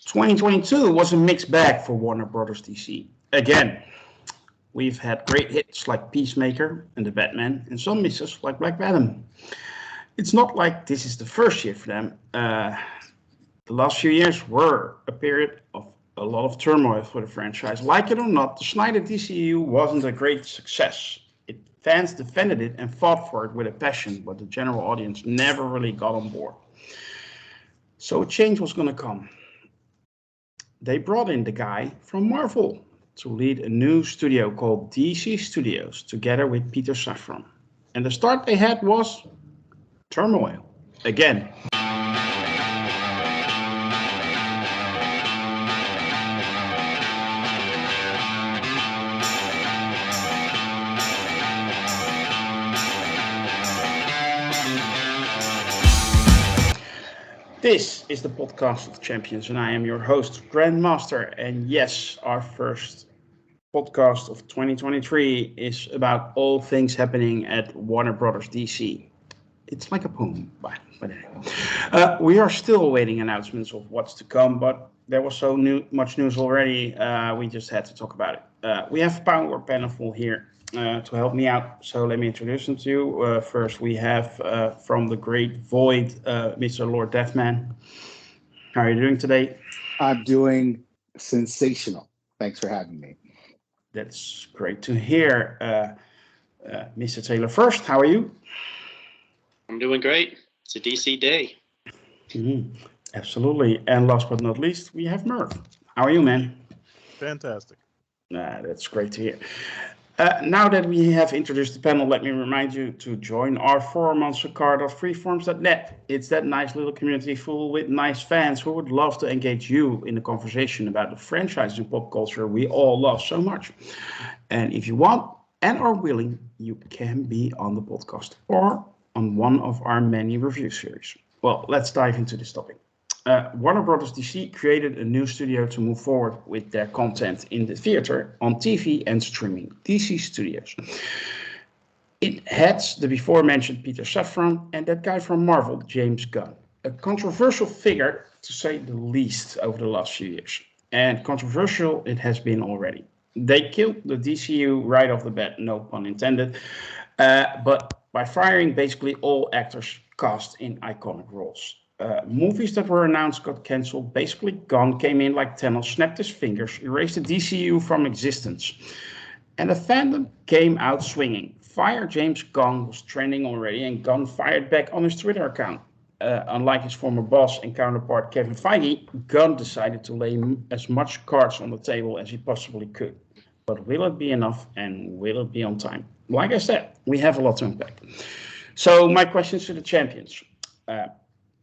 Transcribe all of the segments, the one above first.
2022 was a mixed bag for Warner Brothers DC. Again, we've had great hits like Peacemaker and The Batman, and some misses like Black Adam. It's not like this is the first year for them. The last few years were a period of a lot of turmoil for the franchise. Like it or not, the Snyder DCEU wasn't a great success. Fans defended it and fought for it with a passion, but the general audience never really got on board. So a change was going to come. They brought in the guy from Marvel to lead a new studio called DC Studios together with Peter Safran. And the start they had was Turmoil. Again. This is the podcast of champions, and I am your host, Grandmaster. And yes, our first podcast of 2023 is about all things happening at Warner Brothers DC. It's like a poem, but anyway. We are still awaiting announcements of what's to come, but there was so much news already, we just had to talk about it. We have a power panel here to help me out, so let me introduce them to you. First, we have from the Great Void, Mr. Lord Deathman. How are you doing today? I'm doing sensational. Thanks for having me. That's great to hear. Mr. Taylor first, how are you? I'm doing great. It's a DC day. Mm-hmm. Absolutely. And last but not least, we have Merv. How are you, man? Fantastic. That's great to hear. Now that we have introduced the panel, let me remind you to join our forum on Freeforms.net. It's that nice little community full with nice fans who would love to engage you in the conversation about the franchise and pop culture we all love so much. And if you want and are willing, you can be on the podcast or on one of our many review series. Well, let's dive into this topic. Warner Brothers DC created a new studio to move forward with their content in the theater, on TV and streaming, DC Studios. It heads the before mentioned Peter Safran and that guy from Marvel, James Gunn. A controversial figure, to say the least, over the last few years. And controversial it has been already. They killed the DCU right off the bat, no pun intended, but by firing basically all actors cast in iconic roles. Movies that were announced got cancelled. Basically, Gunn came in like Thanos, snapped his fingers, erased the DCU from existence. And the fandom came out swinging. Fire James Gunn was trending already, and Gunn fired back on his Twitter account. Unlike his former boss and counterpart Kevin Feige, Gunn decided to lay as much cards on the table as he possibly could. But will it be enough, and will it be on time? Like I said, we have a lot to unpack. So my questions to the champions.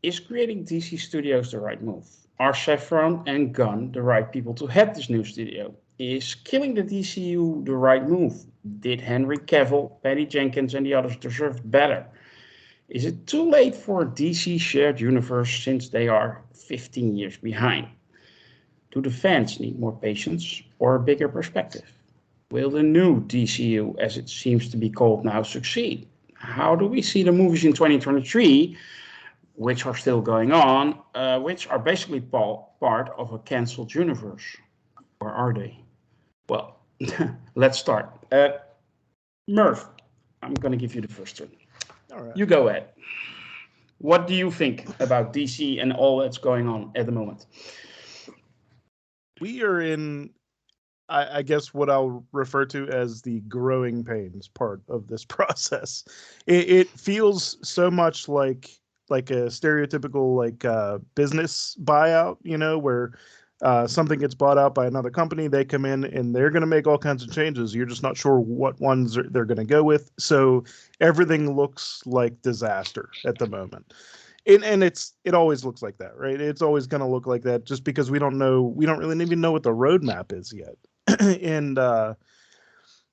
Is creating DC Studios the right move? Are Safran and Gunn the right people to head this new studio? Is killing the DCU the right move? Did Henry Cavill, Patty Jenkins, and the others deserve better? Is it too late for a DC shared universe since they are 15 years behind? Do the fans need more patience or a bigger perspective? Will the new DCU, as it seems to be called now, succeed? How do we see the movies in 2023? Which are still going on, which are basically part of a cancelled universe. Or are they? Well, let's start. Merv, I'm going to give you the first turn. All right. You go ahead. What do you think about DC and all that's going on at the moment? We are in, I guess, what I'll refer to as the growing pains part of this process. It feels so much like a stereotypical business buyout, where something gets bought out by another company, they come in and they're going to make all kinds of changes. You're just not sure what ones they're going to go with. So everything looks like disaster at the moment. And it always looks like that, right? It's always going to look like that just because we don't really even know what the roadmap is yet. And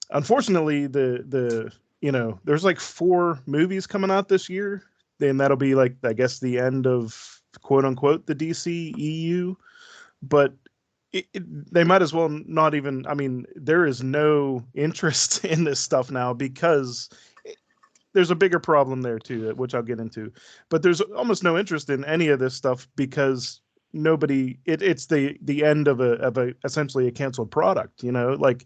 unfortunately, there's like 4 movies coming out this year. Then that'll be like, I guess, the end of quote unquote the DCEU, but they might as well not even. I mean, there is no interest in this stuff now because there's a bigger problem there too, which I'll get into. But there's almost no interest in any of this stuff because nobody. It's the end of a essentially a canceled product. Like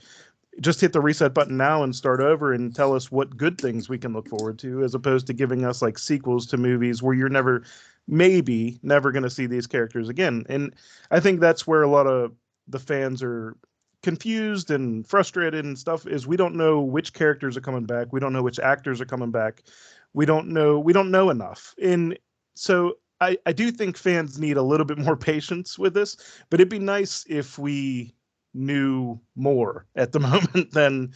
just hit the reset button now and start over and tell us what good things we can look forward to, as opposed to giving us like sequels to movies where you're maybe never going to see these characters again. And I think that's where a lot of the fans are confused and frustrated and stuff, is we don't know which characters are coming back. We don't know which actors are coming back. We don't know enough. And so I do think fans need a little bit more patience with this, but it'd be nice if we knew more at the moment than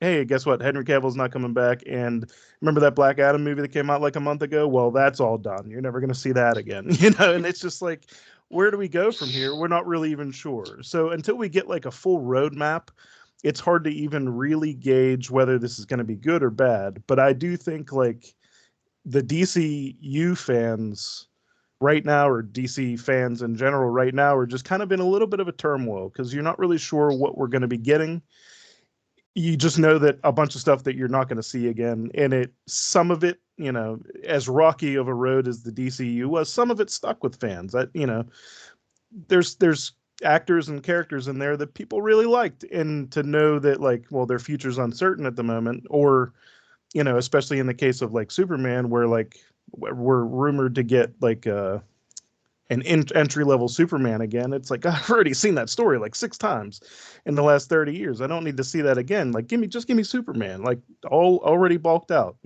hey, guess what, Henry Cavill's not coming back, and remember that Black Adam movie that came out like a month ago? Well, that's all done. You're never going to see that again. And it's just like, where do we go from here? We're not really even sure. So until we get like a full roadmap, it's hard to even really gauge whether this is going to be good or bad. But I do think like the DCU fans right now, or DC fans in general right now, are just kind of in a little bit of a turmoil, because you're not really sure what we're going to be getting. You just know that a bunch of stuff that you're not going to see again, and some of it, as rocky of a road as the DCU was, some of it stuck with fans. That there's actors and characters in there that people really liked, and to know that like, well, their future's uncertain at the moment, or especially in the case of like Superman, where like we're rumored to get like an entry level Superman again. It's like, I've already seen that story like 6 times in the last 30 years. I don't need to see that again. Like, give me Superman, like already bulked out,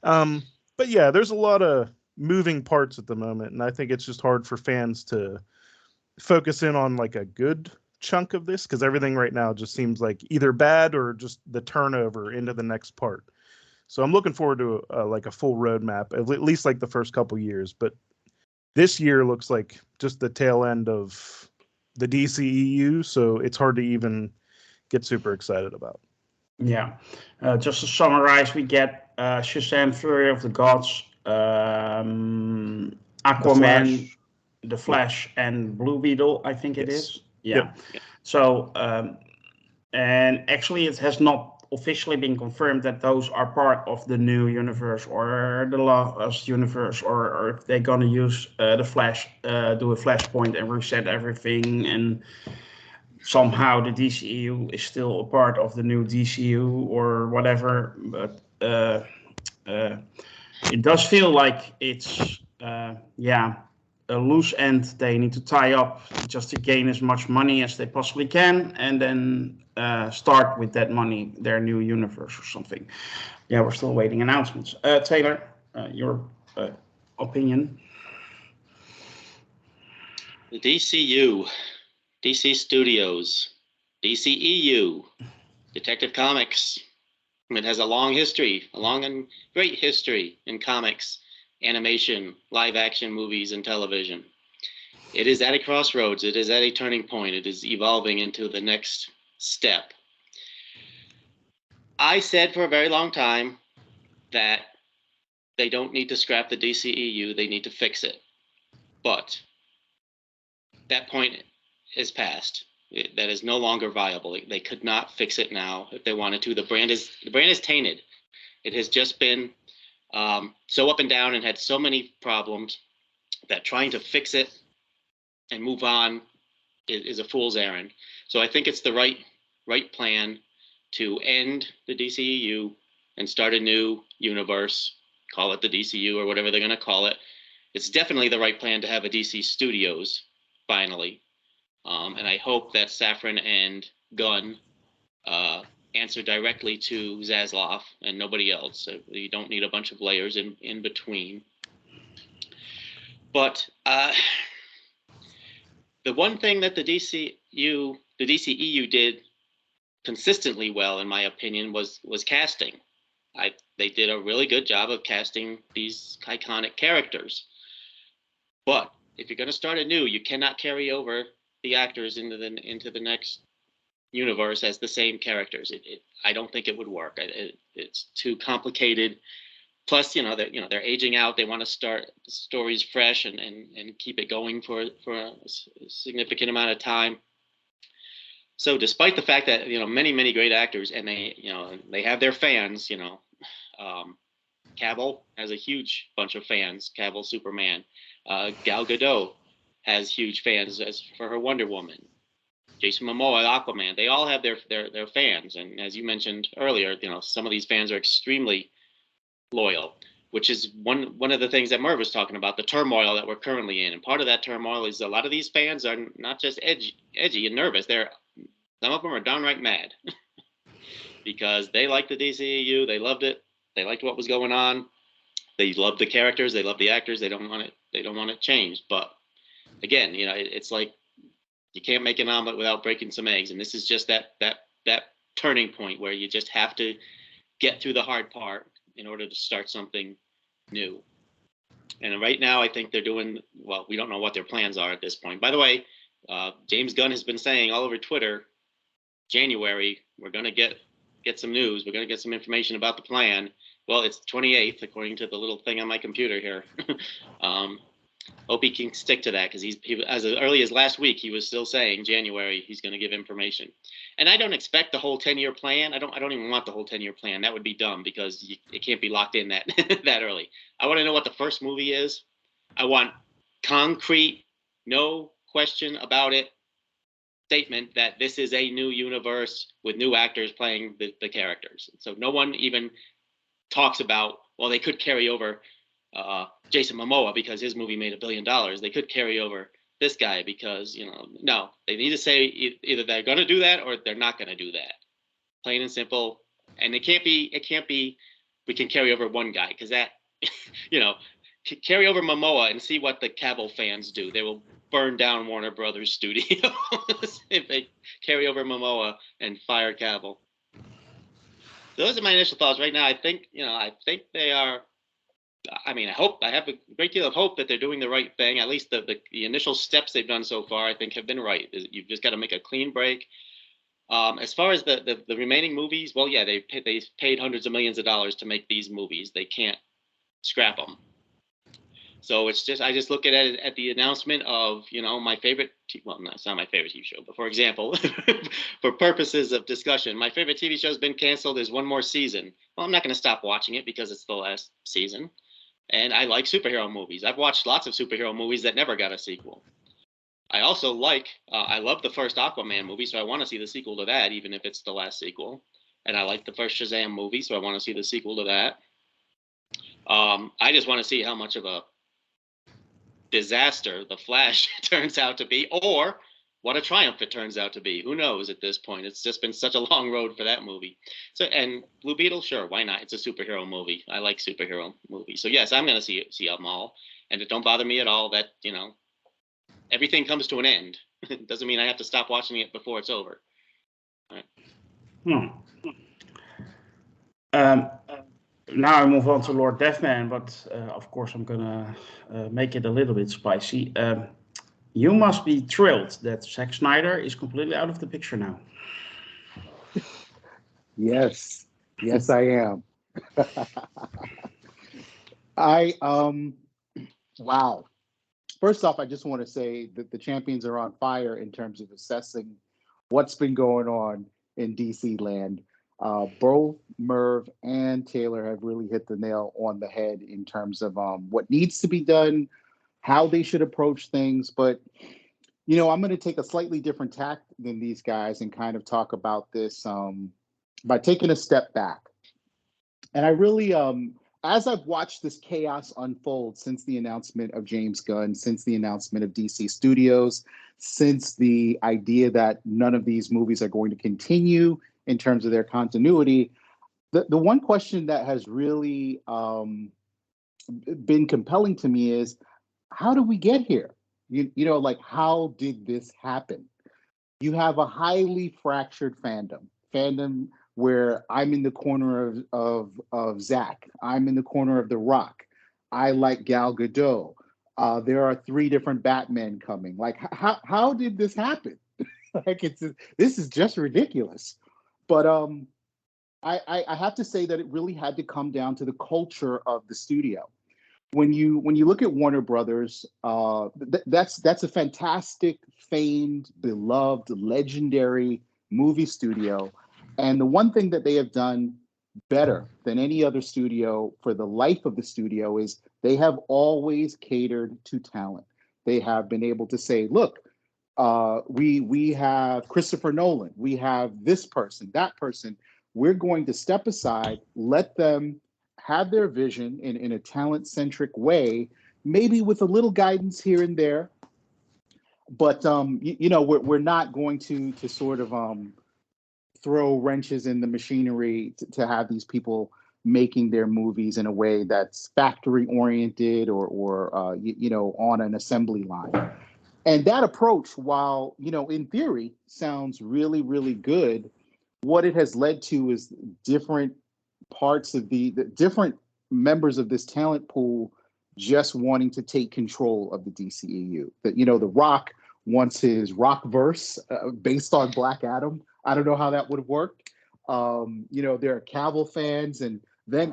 But yeah, there's a lot of moving parts at the moment, and I think it's just hard for fans to focus in on like a good chunk of this, because everything right now just seems like either bad or just the turnover into the next part. So I'm looking forward to like a full roadmap, at least like the first couple years. But this year looks like just the tail end of the DCEU, so it's hard to even get super excited about. Yeah. Just to summarize, we get Shazam, Fury of the Gods, Aquaman, The Flash, and Blue Beetle, I think it is. Yeah. Yep. So, and actually it has not officially been confirmed that those are part of the new universe or the Lost universe, or if they're going to use the Flash, do a Flashpoint and reset everything, and somehow the DCEU is still a part of the new DCU or whatever. But it does feel like it's a loose end they need to tie up just to gain as much money as they possibly can, and then start with that money their new universe or something. Yeah, we're still waiting announcements. Taylor, your opinion? The DCU, DC Studios, DCEU, Detective Comics. It has a long history, a long and great history in comics, animation, live action movies, and television. It is at a crossroads. It is at a turning point. It is evolving into the next step. I said for a very long time that they don't need to scrap the DCEU. They need to fix it. But that point is past. That is no longer viable. They could not fix it now if they wanted to. The brand is tainted. It has just been so up and down and had so many problems that trying to fix it and move on is a fool's errand. So I think it's the right plan to end the DCEU and start a new universe, call it the DCU or whatever they're going to call it. It's definitely the right plan to have a DC Studios finally. And I hope that Safran and Gunn answer directly to Zaslav and nobody else. You don't need a bunch of layers in between. But the one thing that the DCEU did consistently well, in my opinion, was casting. They did a really good job of casting these iconic characters. But if you're going to start anew, you cannot carry over the actors into the next universe as the same characters. I don't think it would work. It's too complicated. Plus, they're aging out. They want to start stories fresh and keep it going for a significant amount of time. So, despite the fact that many great actors, and they have their fans, Cavill has a huge bunch of fans. Cavill Superman. Gal Gadot has huge fans as for her Wonder Woman. Jason Momoa, Aquaman, they all have their fans. And as you mentioned earlier, some of these fans are extremely loyal, which is one of the things that Merv was talking about, the turmoil that we're currently in. And part of that turmoil is a lot of these fans are not just edgy and nervous. Some of them are downright mad because they like the DCEU. They loved it. They liked what was going on. They love the characters. They love the actors. They don't want it changed. But again, it's like you can't make an omelet without breaking some eggs. And this is just that turning point where you just have to get through the hard part in order to start something new. And right now, I think they're doing well. We don't know what their plans are at this point. By the way, James Gunn has been saying all over Twitter, January, we're going to get some news. We're going to get some information about the plan. Well, it's 28th, according to the little thing on my computer here. Hope he can stick to that, because he as early as last week, he was still saying January he's going to give information. And I don't expect the whole 10-year plan. I don't even want the whole 10-year plan. That would be dumb, because it can't be locked in that that early. I want to know what the first movie is. I want concrete, no question about it, statement that this is a new universe with new actors playing the characters. So no one even talks about, well, they could carry over Jason Momoa because his movie made $1 billion. They could carry over this guy because, no, they need to say either they're going to do that or they're not going to do that. Plain and simple. And it can't be, we can carry over one guy, because that, carry over Momoa and see what the Cavill fans do. They will burn down Warner Brothers Studios if they carry over Momoa and fire Cavill. Those are my initial thoughts right now. I think they are. I have a great deal of hope that they're doing the right thing. At least the initial steps they've done so far, I think, have been right. You've just got to make a clean break. As far as the remaining movies, well, yeah, they paid hundreds of millions of dollars to make these movies. They can't scrap them. So I just look at it at the announcement of, my favorite, well, no, it's not my favorite TV show, but for example, for purposes of discussion, my favorite TV show has been canceled. There's one more season. Well, I'm not going to stop watching it because it's the last season. And I like superhero movies. I've watched lots of superhero movies that never got a sequel. I also I love the first Aquaman movie, so I want to see the sequel to that, even if it's the last sequel. And I like the first Shazam movie, so I want to see the sequel to that. I just want to see how much of a disaster The Flash turns out to be, or what a triumph it turns out to be. Who knows at this point? It's just been such a long road for that movie. So, and Blue Beetle, sure, why not? It's a superhero movie. I like superhero movies. So yes, I'm going to see them all. And it don't bother me at all that, everything comes to an end. It doesn't mean I have to stop watching it before it's over. All right. Now I move on to Lord Deathman, but of course I'm gonna make it a little bit spicy. You must be thrilled that Zack Snyder is completely out of the picture now. Yes, I am. Wow. First off, I just want to say that the champions are on fire in terms of assessing what's been going on in DC land. Both Merv and Taylor have really hit the nail on the head in terms of what needs to be done, how they should approach things. But, I'm going to take a slightly different tack than these guys and kind of talk about this by taking a step back. And I really, as I've watched this chaos unfold since the announcement of James Gunn, since the announcement of DC Studios, since the idea that none of these movies are going to continue in terms of their continuity, the one question that has really been compelling to me is, how do we get here? How did this happen? You have a highly fractured fandom where I'm in the corner of Zach. I'm in the corner of The Rock. I like Gal Gadot. There are 3 different Batmen coming. How did this happen? This is just ridiculous. But I have to say that it really had to come down to the culture of the studio. When you look at Warner Brothers, that's a fantastic, famed, beloved, legendary movie studio. And the one thing that they have done better than any other studio for the life of the studio is They have always catered to talent. They have been able to say, look, we have Christopher Nolan, we have this person, that person. We're going to step aside, let them have their vision in a talent-centric way, maybe with a little guidance here and there. But we're not going to sort of throw wrenches in the machinery to have these people making their movies in a way that's factory oriented or on an assembly line. And that approach, while in theory sounds really, really good, what it has led to is different parts of the different members of this talent pool just wanting to take control of the DCEU. That The Rock wants his rock verse based on Black Adam. I don't know how that would have worked. There are Cavill fans, and then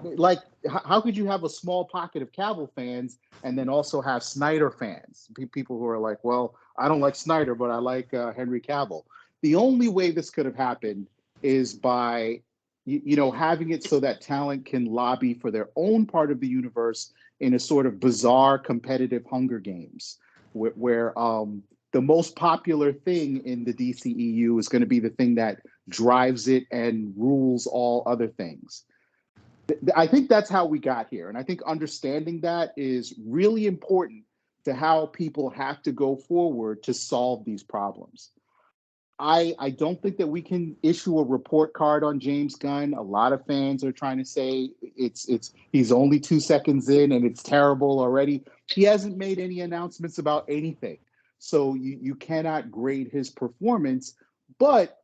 how could you have a small pocket of Cavill fans and then also have Snyder fans? People who are like, well, I don't like Snyder, but I like Henry Cavill. The only way this could have happened is by having it so that talent can lobby for their own part of the universe in a sort of bizarre competitive Hunger Games, where the most popular thing in the DCEU is going to be the thing that drives it and rules all other things. I think that's how we got here. And I think understanding that is really important to how people have to go forward to solve these problems. I don't think that we can issue a report card on James Gunn. A lot of fans are trying to say he's only 2 seconds in and it's terrible already. He hasn't made any announcements about anything. So you cannot grade his performance. But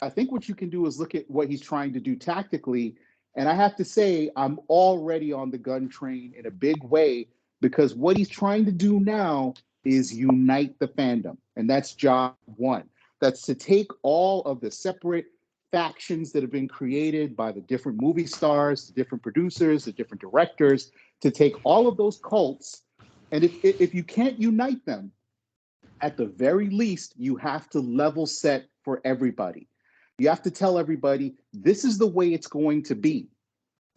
I think what you can do is look at what he's trying to do tactically. And I have to say, I'm already on the Gunn train in a big way, because what he's trying to do now is unite the fandom. And that's job one. That's to take all of the separate factions that have been created by the different movie stars, the different producers, the different directors, to take all of those cults. And if you can't unite them, at the very least, you have to level set for everybody. You have to tell everybody, this is the way it's going to be.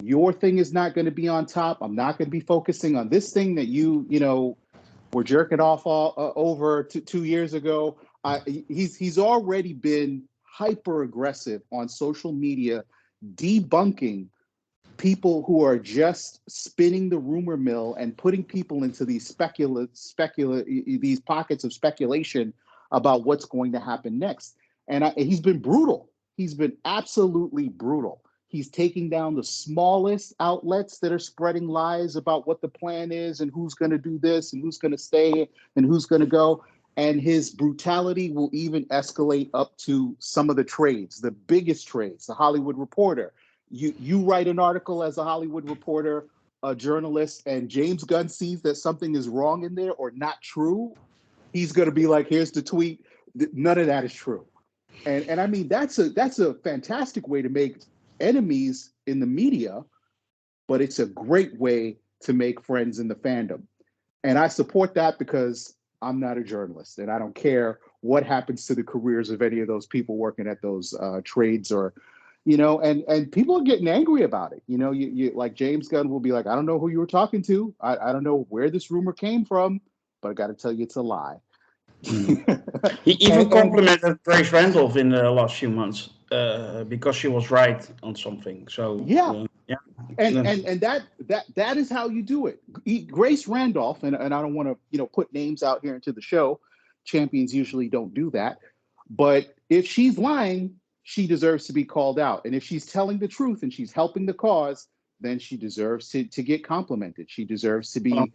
Your thing is not going to be on top. I'm not going to be focusing on this thing that you were jerking off over 2 years ago. He's already been hyper aggressive on social media, debunking people who are just spinning the rumor mill and putting people into these these pockets of speculation about what's going to happen next. And he's been brutal. He's been absolutely brutal. He's taking down the smallest outlets that are spreading lies about what the plan is and who's going to do this and who's going to stay and who's going to go. And his brutality will even escalate up to some of the trades, the biggest trades, the Hollywood Reporter. You write an article as a Hollywood Reporter, a journalist, and James Gunn sees that something is wrong in there or not true, he's going to be like, here's the tweet. None of that is true. And I mean, that's a fantastic way to make enemies in the media, but it's a great way to make friends in the fandom. And I support that because I'm not a journalist and I don't care what happens to the careers of any of those people working at those trades or, and people are getting angry about it. You like James Gunn will be like, I don't know who you were talking to. I don't know where this rumor came from, but I got to tell you, it's a lie. He even complimented Grace Randolph in the last few months because she was right on something. So yeah. And that is how you do it. Grace Randolph, and I don't want to put names out here into the show. Champions usually don't do that. But if she's lying, she deserves to be called out. And if she's telling the truth and she's helping the cause, then she deserves to get complimented. She deserves to be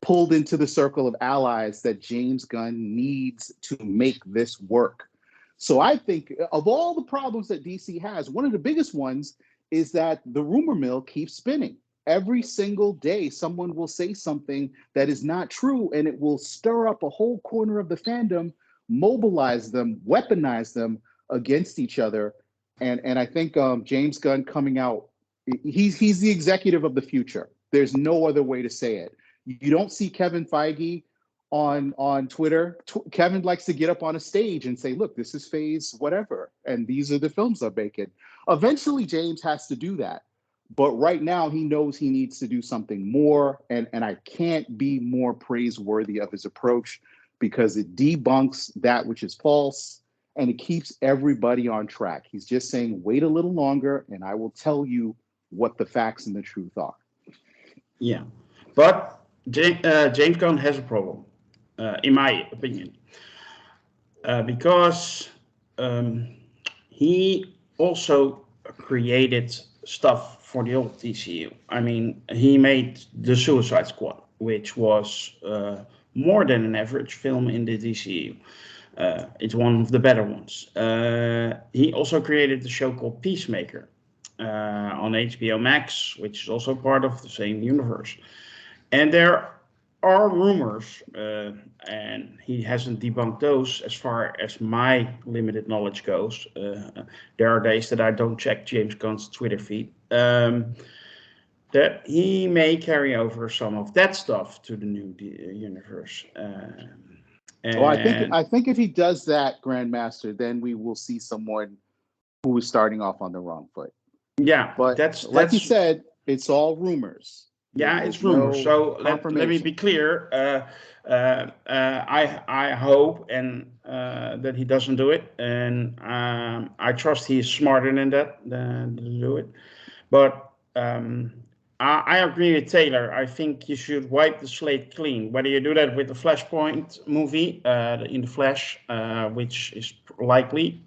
pulled into the circle of allies that James Gunn needs to make this work. So I think of all the problems that DC has, one of the biggest ones is that the rumor mill keeps spinning. Every single day, someone will say something that is not true, and it will stir up a whole corner of the fandom, mobilize them, weaponize them against each other. And I think James Gunn coming out, he's the executive of the future. There's no other way to say it. You don't see Kevin Feige on Twitter. Kevin likes to get up on a stage and say, look, this is phase whatever, and these are the films I'm making. Eventually, James has to do that. But right now, he knows he needs to do something more, and I can't be more praiseworthy of his approach because it debunks that which is false and it keeps everybody on track. He's just saying, wait a little longer, and I will tell you what the facts and the truth are. Yeah, but James Gunn has a problem, in my opinion, because he also created stuff for the old DCU. I mean, he made the Suicide Squad, which was more than an average film in the DCU. It's one of the better ones. He also created the show called Peacemaker on HBO Max, which is also part of the same universe. And there are rumors, and he hasn't debunked those as far as my limited knowledge goes. There are days that I don't check James Gunn's Twitter feed. That he may carry over some of that stuff to the new universe. Well, I think if he does that, Grandmaster, then we will see someone who is starting off on the wrong foot. Yeah, but that's like you said, it's all rumors. Yeah, it's rumors. So let me be clear. I hope and that he doesn't do it, and I trust he's smarter than that than to do it. But I agree with Taylor. I think you should wipe the slate clean. Whether you do that with the Flashpoint movie, in the Flash, which is likely,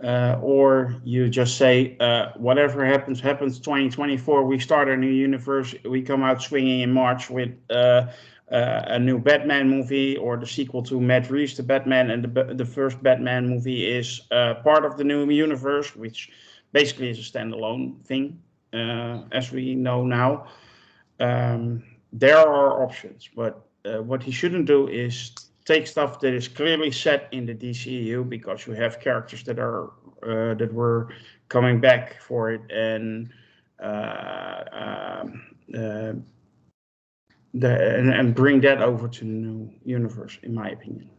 or you just say whatever happens 2024, we start a new universe, we come out swinging in March with a new Batman movie or the sequel to Matt Reeves' The Batman, and the first Batman movie is part of the new universe, which basically is a standalone thing, as we know now. There are options, but what he shouldn't do is take stuff that is clearly set in the DCEU, because you have characters that are that were coming back for it, and bring that over to the new universe, in my opinion.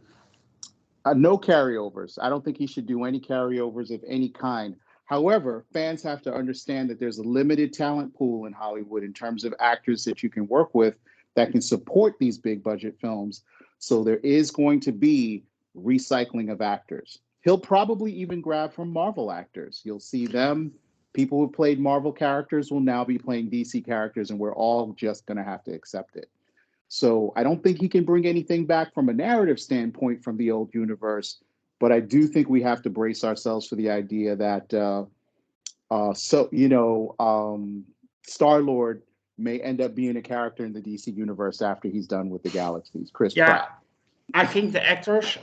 No carryovers. I don't think he should do any carryovers of any kind. However, fans have to understand that there's a limited talent pool in Hollywood in terms of actors that you can work with that can support these big budget films. So there is going to be recycling of actors. He'll probably even grab from Marvel actors. You'll see them. People who played Marvel characters will now be playing DC characters, and we're all just going to have to accept it. So I don't think he can bring anything back from a narrative standpoint from the old universe, but I do think we have to brace ourselves for the idea that, Star-Lord may end up being a character in the DC universe after he's done with the Galaxies. Chris Pratt. I think the actors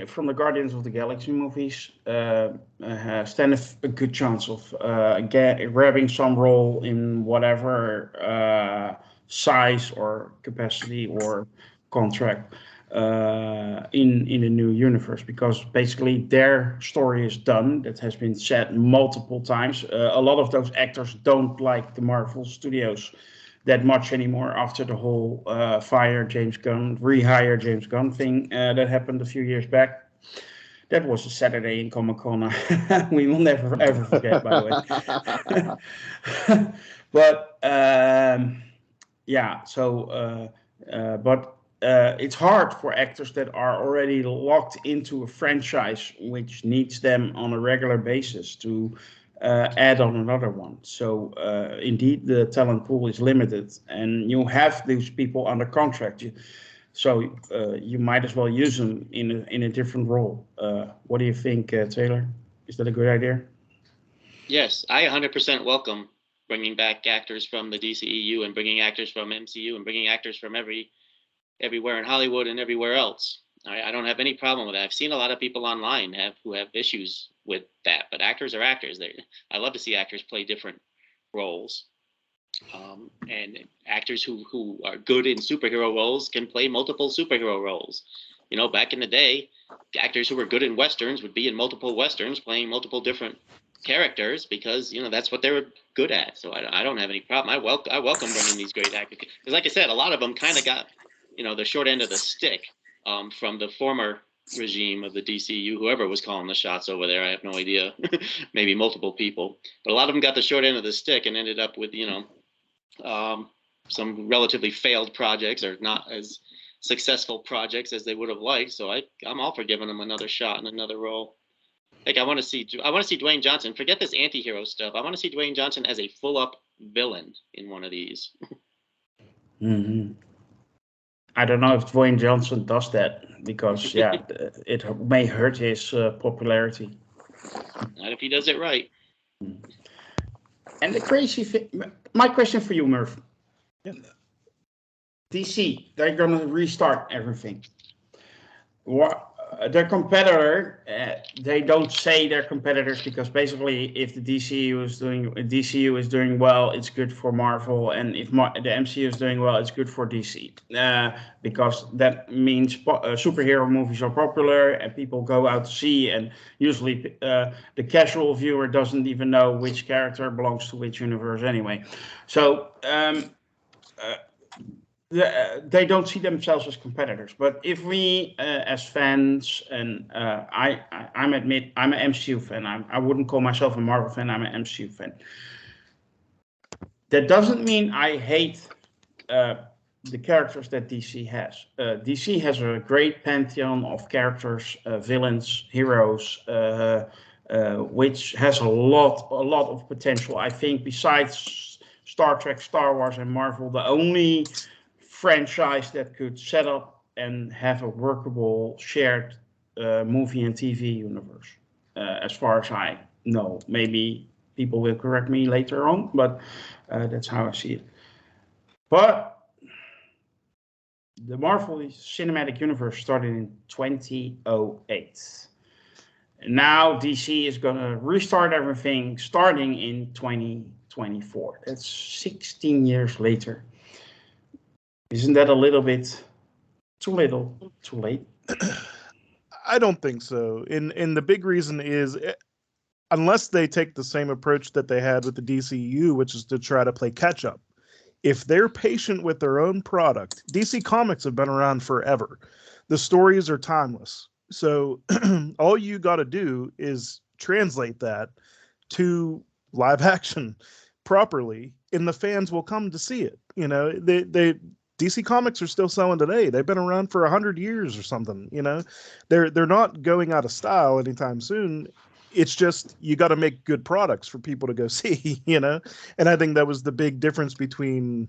from the Guardians of the Galaxy movies stand a good chance of grabbing some role in whatever size or capacity or contract in the new universe, because basically their story is done. That has been said multiple times. A lot of those actors don't like the Marvel Studios that much anymore after the whole rehire James Gunn thing that happened a few years back. That was a Saturday in Comic-Con. We will never ever forget, by the way. But it's hard for actors that are already locked into a franchise which needs them on a regular basis to add on another one. So indeed, the talent pool is limited, and you have these people under contract. So you might as well use them in a different role. What do you think, Taylor? Is that a good idea? Yes, I 100% welcome bringing back actors from the DCEU and bringing actors from MCU and bringing actors from everywhere in Hollywood and everywhere else. I don't have any problem with that. I've seen a lot of people online who have issues with that, but actors are actors. I love to see actors play different roles. And actors who are good in superhero roles can play multiple superhero roles. You know, back in the day, actors who were good in Westerns would be in multiple Westerns playing multiple different characters, because, you know, that's what they were good at. So I don't have any problem. I welcome bringing these great actors, because like I said, a lot of them kind of got, you know, the short end of the stick from the former regime of the DCU, whoever was calling the shots over there. I have no idea. Maybe multiple people, but a lot of them got the short end of the stick and ended up with, some relatively failed projects or not as successful projects as they would have liked. So I'm all for giving them another shot and another role. Like I want to see Dwayne Johnson. Forget this anti-hero stuff. I want to see Dwayne Johnson as a full-up villain in one of these. Mm-hmm. I don't know if Dwayne Johnson does that because, it may hurt his popularity. Not if he does it right. And the crazy thing, my question for you, Merv. Yeah. DC, they're going to restart everything. Their competitor, they don't say they're competitors because basically if the DCU is doing well, it's good for Marvel, and if the MCU is doing well, it's good for DC, because that means superhero movies are popular and people go out to see, and usually the casual viewer doesn't even know which character belongs to which universe anyway. So they don't see themselves as competitors, but if we, as fans, and I'm an MCU fan. I wouldn't call myself a Marvel fan. I'm an MCU fan. That doesn't mean I hate the characters that DC has. DC has a great pantheon of characters, villains, heroes, which has a lot of potential. I think besides Star Trek, Star Wars, and Marvel, the only franchise that could set up and have a workable shared movie and TV universe, as far as I know. Maybe people will correct me later on, but that's how I see it. But the Marvel Cinematic Universe started in 2008. Now DC is going to restart everything starting in 2024. That's 16 years later. Isn't that a little bit too little, too late? I don't think so. And the big reason is, unless they take the same approach that they had with the DCEU, which is to try to play catch up. If they're patient with their own product, DC Comics have been around forever. The stories are timeless. So all you got to do is translate that to live action properly, and the fans will come to see it. DC Comics are still selling today. They've been around for 100 years or something. They're not going out of style anytime soon. It's just you got to make good products for people to go see. And I think that was the big difference between,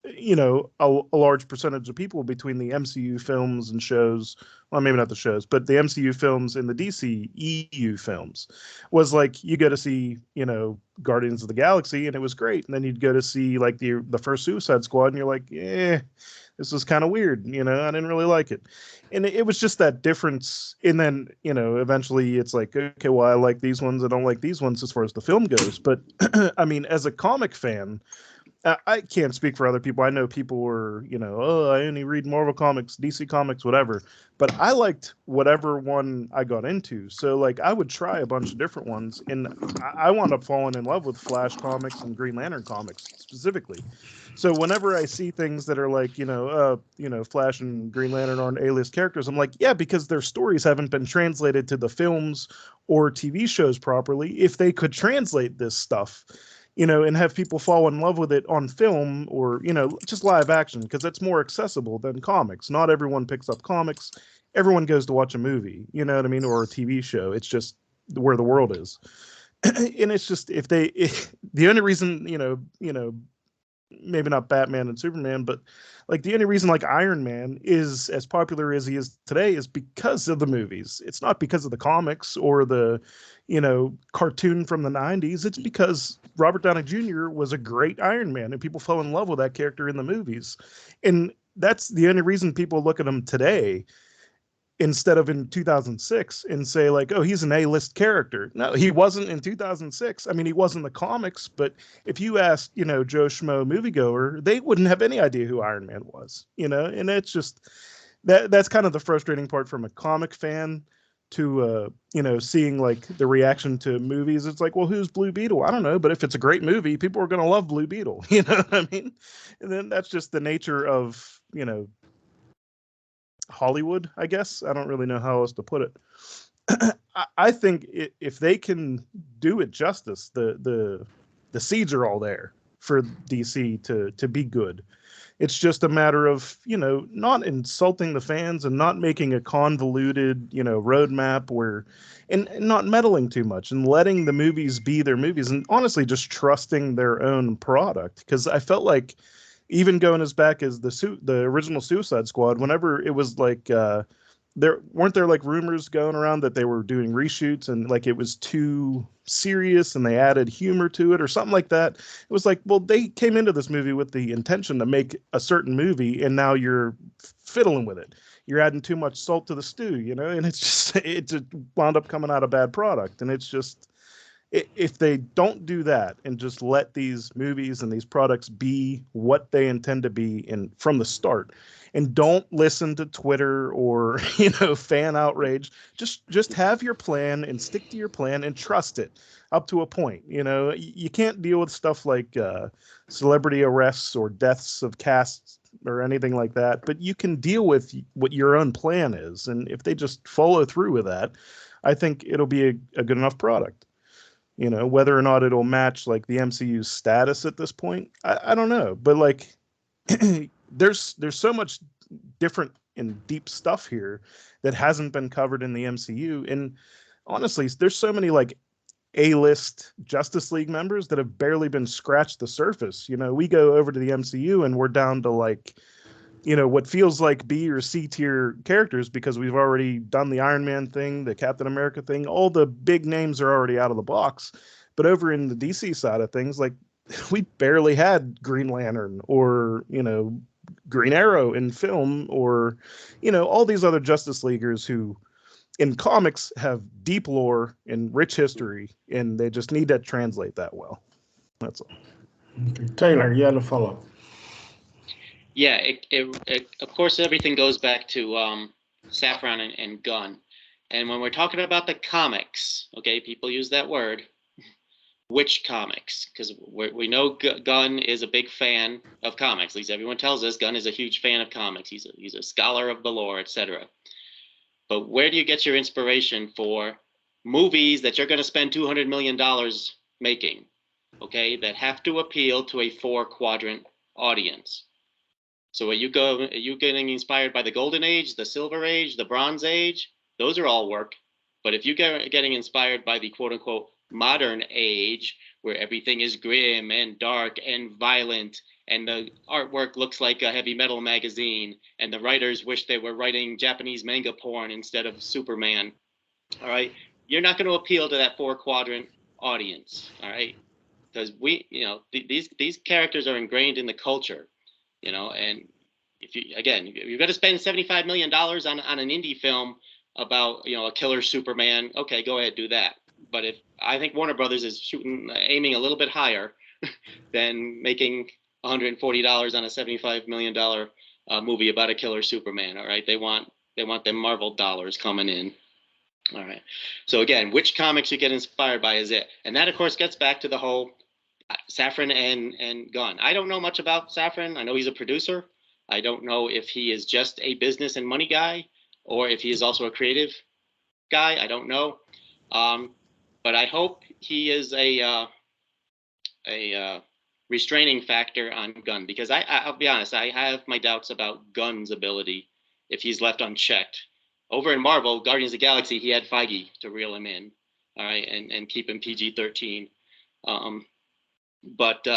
a large percentage of people between the MCU films and shows. Well, maybe not the shows, but the MCU films and the DCEU films was like, you go to see, Guardians of the Galaxy, and it was great. And then you'd go to see like the first Suicide Squad, and you're like, this was kind of weird. I didn't really like it. And it was just that difference. And then, eventually it's like, okay, well, I like these ones. I don't like these ones as far as the film goes. But I mean, as a comic fan, I can't speak for other people. I know people were, I only read Marvel comics, DC comics, whatever. But I liked whatever one I got into. So, like, I would try a bunch of different ones. And I wound up falling in love with Flash comics and Green Lantern comics specifically. So whenever I see things that are like, Flash and Green Lantern aren't A-list characters, I'm like, yeah, because their stories haven't been translated to the films or TV shows properly. If they could translate this stuff, and have people fall in love with it on film or, just live action, because that's more accessible than comics. Not everyone picks up comics. Everyone goes to watch a movie, you know what I mean? Or a TV show. It's just where the world is. And it's just, the only reason, maybe not Batman and Superman, but like the only reason like Iron Man is as popular as he is today is because of the movies. It's not because of the comics or the, cartoon from the 90s. It's because Robert Downey Jr. was a great Iron Man and people fell in love with that character in the movies. And that's the only reason people look at him today instead of in 2006 and say like, oh, he's an A-list character. No, he wasn't in 2006. I mean, he was in the comics, but if you asked, Joe Schmo moviegoer, they wouldn't have any idea who Iron Man was, and it's just that's kind of the frustrating part from a comic fan to, seeing like the reaction to movies. It's like, well, who's Blue Beetle? I don't know, but if it's a great movie, people are going to love Blue Beetle. You know what I mean? And then that's just the nature of, Hollywood, I guess. I don't really know how else to put it. I think if they can do it justice, the seeds are all there for DC to be good. It's just a matter of, not insulting the fans and not making a convoluted, roadmap where, and not meddling too much and letting the movies be their movies and honestly just trusting their own product. Because I felt like even going as back as the original Suicide Squad, whenever it was like there weren't like rumors going around that they were doing reshoots and like it was too serious and they added humor to it or something like that. It was like, well, they came into this movie with the intention to make a certain movie and now you're fiddling with it. You're adding too much salt to the stew, and it's just it just wound up coming out a bad product. And it's just, if they don't do that and just let these movies and these products be what they intend to be from the start, and don't listen to Twitter or fan outrage, just have your plan and stick to your plan and trust it up to a point. You can't deal with stuff like celebrity arrests or deaths of casts or anything like that, but you can deal with what your own plan is, and if they just follow through with that, I think it'll be a good enough product. Whether or not it'll match like the MCU's status at this point, I don't know. But like, there's so much different and deep stuff here that hasn't been covered in the MCU. And honestly, there's so many like A-list Justice League members that have barely been scratched the surface. We go over to the MCU and we're down to like, what feels like B or C tier characters because we've already done the Iron Man thing, the Captain America thing. All the big names are already out of the box. But over in the DC side of things, like we barely had Green Lantern or, Green Arrow in film or, all these other Justice Leaguers who in comics have deep lore and rich history, and they just need to translate that well. That's all. Okay. Taylor, you had a follow-up. Yeah, it of course everything goes back to Safran and Gunn. And when we're talking about the comics, okay, people use that word, which comics? Because we know Gunn is a big fan of comics. At least everyone tells us Gunn is a huge fan of comics. He's a scholar of the lore, etc. But where do you get your inspiration for movies that you're going to spend $200 million making, okay, that have to appeal to a 4-quadrant audience? So are you getting inspired by the Golden Age, the Silver Age, the Bronze Age? Those are all work. But if you're getting inspired by the quote-unquote modern age, where everything is grim and dark and violent, and the artwork looks like a heavy metal magazine, and the writers wish they were writing Japanese manga porn instead of Superman, all right, you're not going to appeal to that 4-quadrant audience, all right? Because these characters are ingrained in the culture. And if you've got to spend $75 million on an indie film about, a killer Superman, okay, go ahead, do that. But I think Warner Brothers is aiming a little bit higher than making $140 on a $75 million movie about a killer Superman. All right. They want them Marvel dollars coming in. All right. So again, which comics you get inspired by is it. And that, of course, gets back to the whole Safran and Gunn. I don't know much about Safran. I know he's a producer. I don't know if he is just a business and money guy or if he is also a creative guy. I don't know. But I hope he is a restraining factor on Gunn, because I'll be honest, I have my doubts about Gunn's ability if he's left unchecked. Over in Marvel, Guardians of the Galaxy, he had Feige to reel him in, all right, and keep him PG-13. But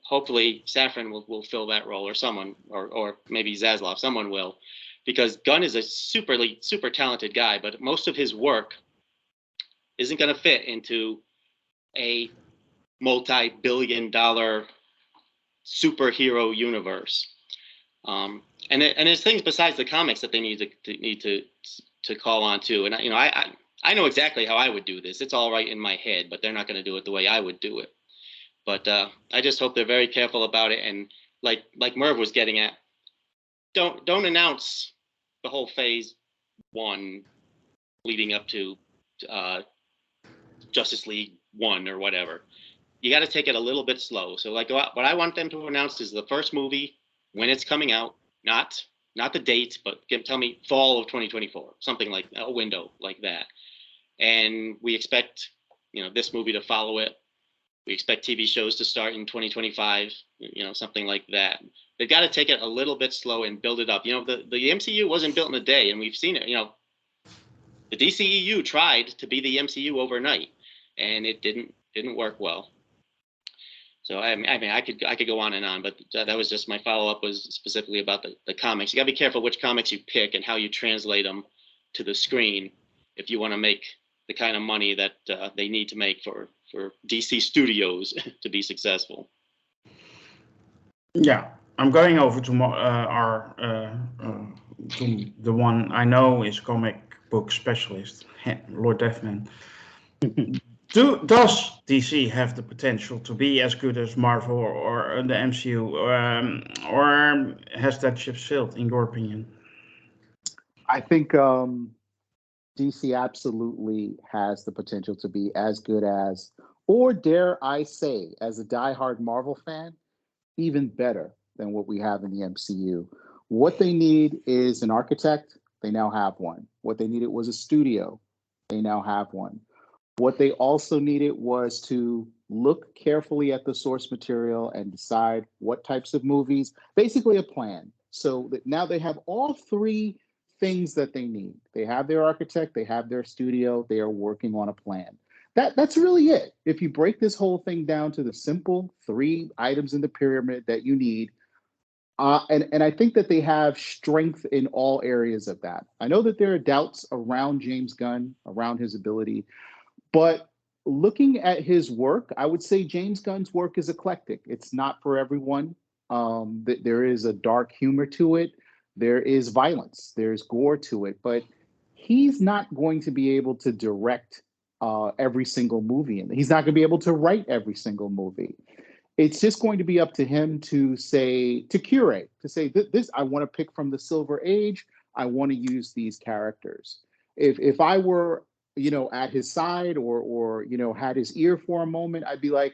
hopefully Safran will fill that role, or someone, or maybe Zaslav, someone will, because Gunn is a super talented guy, but most of his work isn't going to fit into a multi-billion-dollar superhero universe. And there's things besides the comics that they need to call on too. And I know exactly how I would do this. It's all right in my head, but they're not going to do it the way I would do it. But I just hope they're very careful about it. And like Merv was getting at, don't announce the whole Phase 1 leading up to Justice League 1 or whatever. You got to take it a little bit slow. So like what I want them to announce is the first movie when it's coming out, not not the date, but tell me fall of 2024, something like a window like that. And we expect, this movie to follow it. We expect TV shows to start in 2025, something like that. They've got to take it a little bit slow and build it up. The MCU wasn't built in a day, and we've seen it. The DCEU tried to be the MCU overnight, and it didn't work well. So I mean, I could go on and on, but that was just my follow-up was specifically about the comics. You got to be careful which comics you pick and how you translate them to the screen if you want to make the kind of money that they need to make for DC Studios to be successful. Yeah, I'm going over to to the one I know is comic book specialist, Lord Defman. Does DC have the potential to be as good as Marvel or the MCU, or has that ship sailed, in your opinion? I think DC absolutely has the potential to be as good as, or dare I say, as a diehard Marvel fan, even better than what we have in the MCU. What they need is an architect. They now have one. What they needed was a studio. They now have one. What they also needed was to look carefully at the source material and decide what types of movies, basically a plan. So that now they have all three things that they need. They have their architect, they have their studio, they are working on a plan. That's really it. If you break this whole thing down to the simple three items in the pyramid that you need, and I think that they have strength in all areas of that. I know that there are doubts around James Gunn, around his ability, but looking at his work, I would say James Gunn's work is eclectic. It's not for everyone. There is a dark humor to it. There is violence. There's gore to it. But he's not going to be able to direct every single movie. And he's not going to be able to write every single movie. It's just going to be up to him to curate, to say, this, I want to pick from the Silver Age. I want to use these characters. If I were, at his side or had his ear for a moment, I'd be like,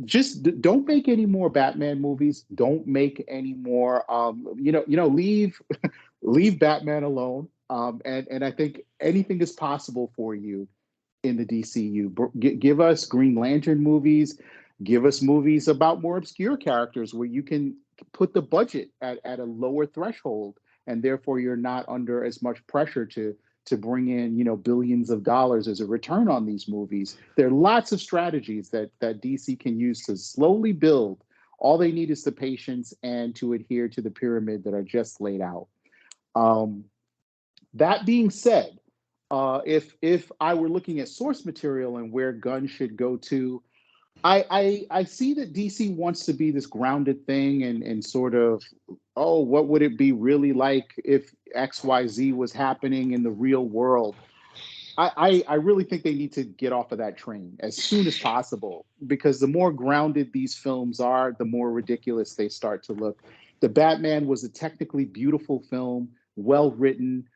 just don't make any more Batman movies. Don't make any more, leave Batman alone. And I think anything is possible for you in the DCU. Give us Green Lantern movies. Give us movies about more obscure characters where you can put the budget at a lower threshold, and therefore you're not under as much pressure to bring in, billions of dollars as a return on these movies. There are lots of strategies that DC can use to slowly build. All they need is the patience and to adhere to the pyramid that I just laid out. That being said, if I were looking at source material and where Gunn should go to, I see that DC wants to be this grounded thing and sort of, what would it be really like if XYZ was happening in the real world? I really think they need to get off of that train as soon as possible, because the more grounded these films are, the more ridiculous they start to look. The Batman was a technically beautiful film, well written,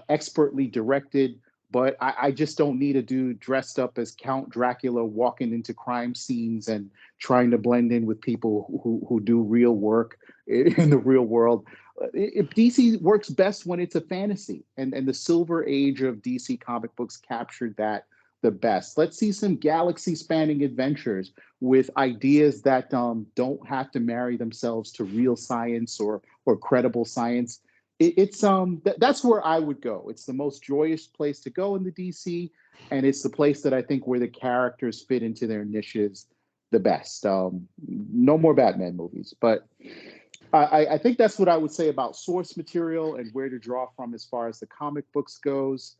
expertly directed, but I just don't need a dude dressed up as Count Dracula walking into crime scenes and trying to blend in with people who do real work in the real world. If DC works best when it's a fantasy, and the Silver Age of DC comic books captured that the best. Let's see some galaxy-spanning adventures with ideas that don't have to marry themselves to real science or credible science. That's where I would go. It's the most joyous place to go in the DC, and it's the place that I think where the characters fit into their niches the best. No more Batman movies, but I think that's what I would say about source material and where to draw from as far as the comic books goes.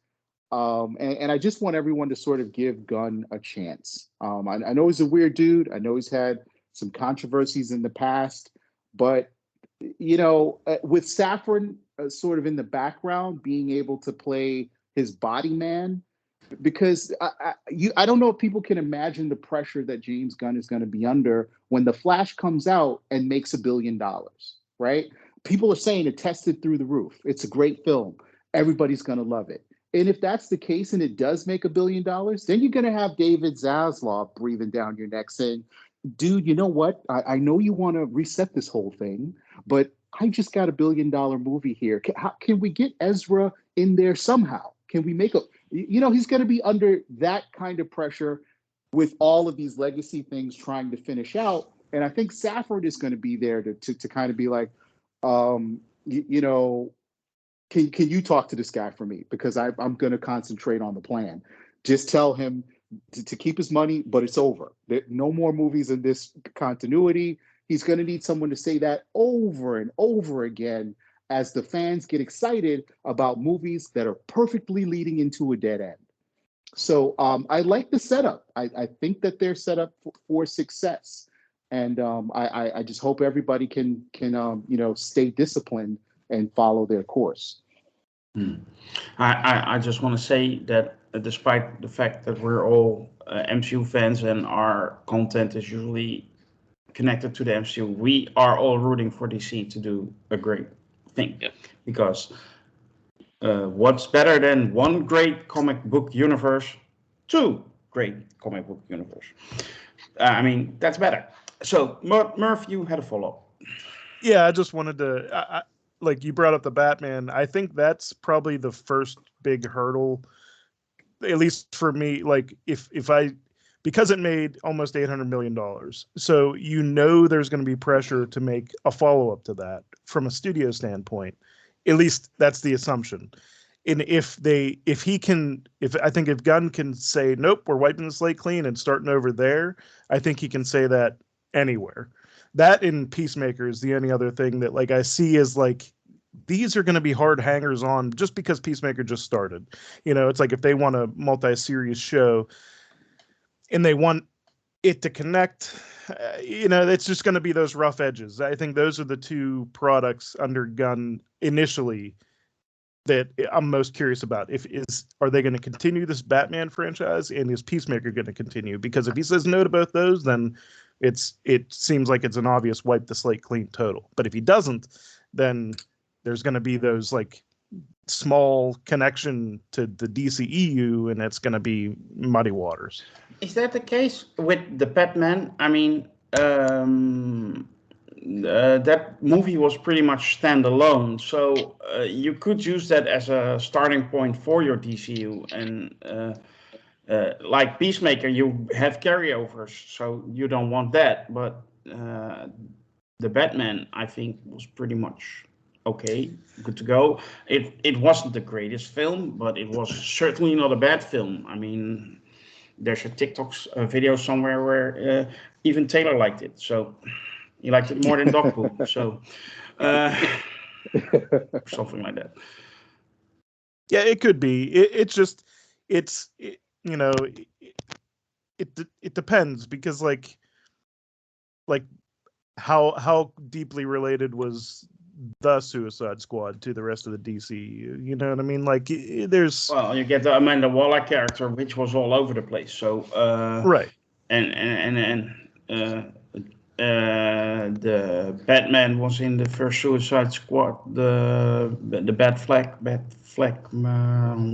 And I just want everyone to sort of give Gunn a chance. I know he's a weird dude. I know he's had some controversies in the past, but with Safran sort of in the background, being able to play his body man, because I don't know if people can imagine the pressure that James Gunn is going to be under when The Flash comes out and makes $1 billion, right? People are saying it tested through the roof. It's a great film. Everybody's going to love it. And if that's the case and it does make $1 billion, then you're going to have David Zaslav breathing down your neck saying, dude, you know what? I know you want to reset this whole thing, but I just got $1 billion movie here. Can we get Ezra in there somehow? Can we make he's going to be under that kind of pressure with all of these legacy things trying to finish out. And I think Safford is going to be there to kind of be like, can you talk to this guy for me? Because I'm going to concentrate on the plan. Just tell him to keep his money, but it's over. No more movies in this continuity. He's going to need someone to say that over and over again as the fans get excited about movies that are perfectly leading into a dead end. So I like the setup. I think that they're set up for success. And I just hope everybody can stay disciplined and follow their course. I just want to say that despite the fact that we're all MCU fans and our content is usually connected to the MCU, we are all rooting for DC to do a great thing. Yep. Because what's better than one great comic book universe? Two great comic book universe. I mean, that's better. So, Murph, you had a follow-up. Yeah, I just wanted to, like you brought up the Batman. I think that's probably the first big hurdle, at least for me. Like because it made almost $800 million. So there's going to be pressure to make a follow-up to that from a studio standpoint. At least that's the assumption. And if Gunn can say, nope, we're wiping the slate clean and starting over there, I think he can say that anywhere. That in Peacemaker is the only other thing that like I see is like these are going to be hard hangers on just because Peacemaker just started. It's like if they want a multi-series show and they want it to connect, it's just going to be those rough edges. I think those are the two products under Gunn initially that I'm most curious about. Are they going to continue this Batman franchise, and is Peacemaker going to continue? Because if he says no to both those, then it seems like it's an obvious wipe the slate clean total. But if he doesn't, then there's going to be those like small connection to the DCEU, and it's going to be muddy waters. Is that the case with the Batman? I mean, that movie was pretty much standalone, so you could use that as a starting point for your DCU. And like Peacemaker, you have carryovers, so you don't want that. But the Batman, I think, was pretty much okay, good to go. It wasn't the greatest film, but it was certainly not a bad film. I mean, there's a TikTok video somewhere where even Taylor liked it, so he liked it more than dog poop. So something like that. Yeah, it could be. It depends, because like how deeply related was the Suicide Squad to the rest of the DCEU? You know what I mean? Like there's you get the Amanda Waller character, which was all over the place. So right, and the Batman was in the first Suicide Squad, the Bat Flag,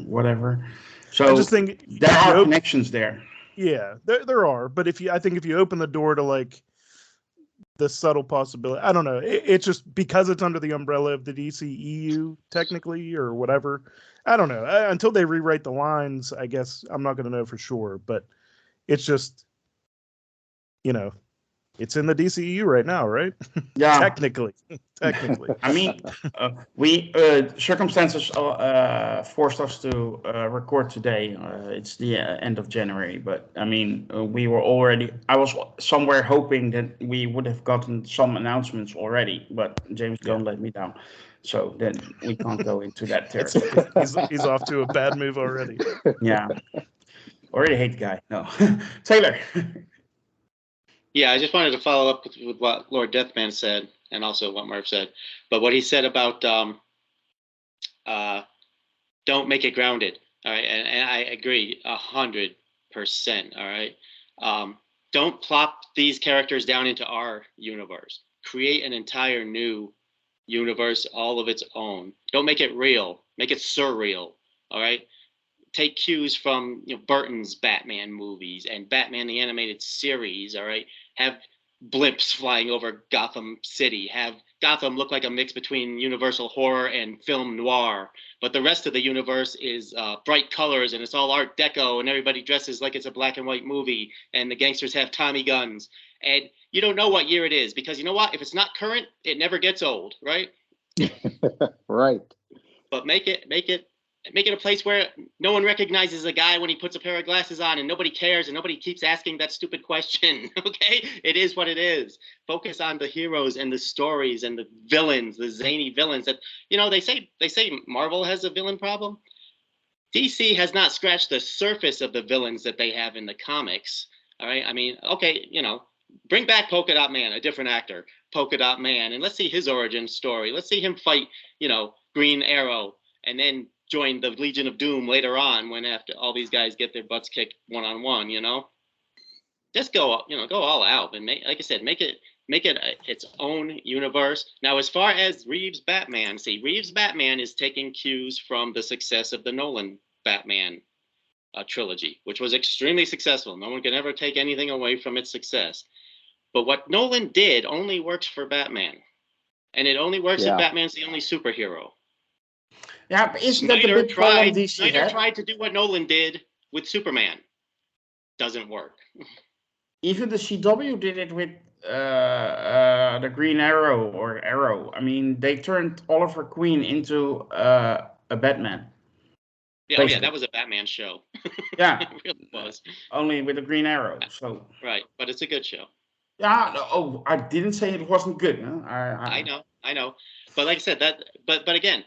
whatever. So I just think there are connections there. Yeah, there are. But I think if you open the door to like the subtle possibility, I don't know. It's just because it's under the umbrella of the DCEU technically or whatever. I don't know. Until they rewrite the lines, I guess I'm not going to know for sure. But it's just, it's in the DCEU right now, right? Yeah. Technically. I mean, we circumstances forced us to record today. It's the end of January, but I mean, I was somewhere hoping that we would have gotten some announcements already, but James Gunn let me down. So then we can't go into that territory. He's off to a bad move already. Yeah. Already hate the guy. No. Taylor. Yeah, I just wanted to follow up with what Lord Deathman said, and also what Merv said. But what he said about don't make it grounded. All right, and I agree 100%. All right, don't plop these characters down into our universe. Create an entire new universe, all of its own. Don't make it real. Make it surreal. All right. Take cues from Burton's Batman movies and Batman the Animated Series. All right, have blimps flying over Gotham City. Have Gotham look like a mix between Universal horror and film noir, but the rest of the universe is bright colors and it's all Art Deco and everybody dresses like it's a black and white movie and the gangsters have Tommy guns. And you don't know what year it is because you know what? If it's not current, it never gets old, right? Right. But make it a place where no one recognizes a guy when he puts a pair of glasses on and nobody cares and nobody keeps asking that stupid question. Okay, it is what it is. Focus on the heroes and the stories and the villains, the zany villains that, you know, they say Marvel has a villain problem. DC has not scratched the surface of the villains that they have in the comics. All right, I mean, okay, you know, bring back Polka Dot Man, a different actor, Polka Dot Man, and let's see his origin story. Let's see him fight, you know, Green Arrow, and then join the Legion of Doom later on when after all these guys get their butts kicked one-on-one, you know. Just go all out and make, like I said, make it its own universe. Now, as far as Reeves Batman, see, Reeves Batman is taking cues from the success of the Nolan Batman trilogy, which was extremely successful. No one can ever take anything away from its success. But what Nolan did only works for Batman. And it only works if Batman's the only superhero. Yeah, but isn't that the big problem DC Snyder tried to do what Nolan did with Superman. Doesn't work. Even the CW did it with the Green Arrow or Arrow. I mean, they turned Oliver Queen into a Batman. Yeah, oh yeah, that was a Batman show. Yeah, it really was. Only with a Green Arrow. So right, but it's a good show. Yeah. No, I didn't say it wasn't good. No? I know. But like I said, but again,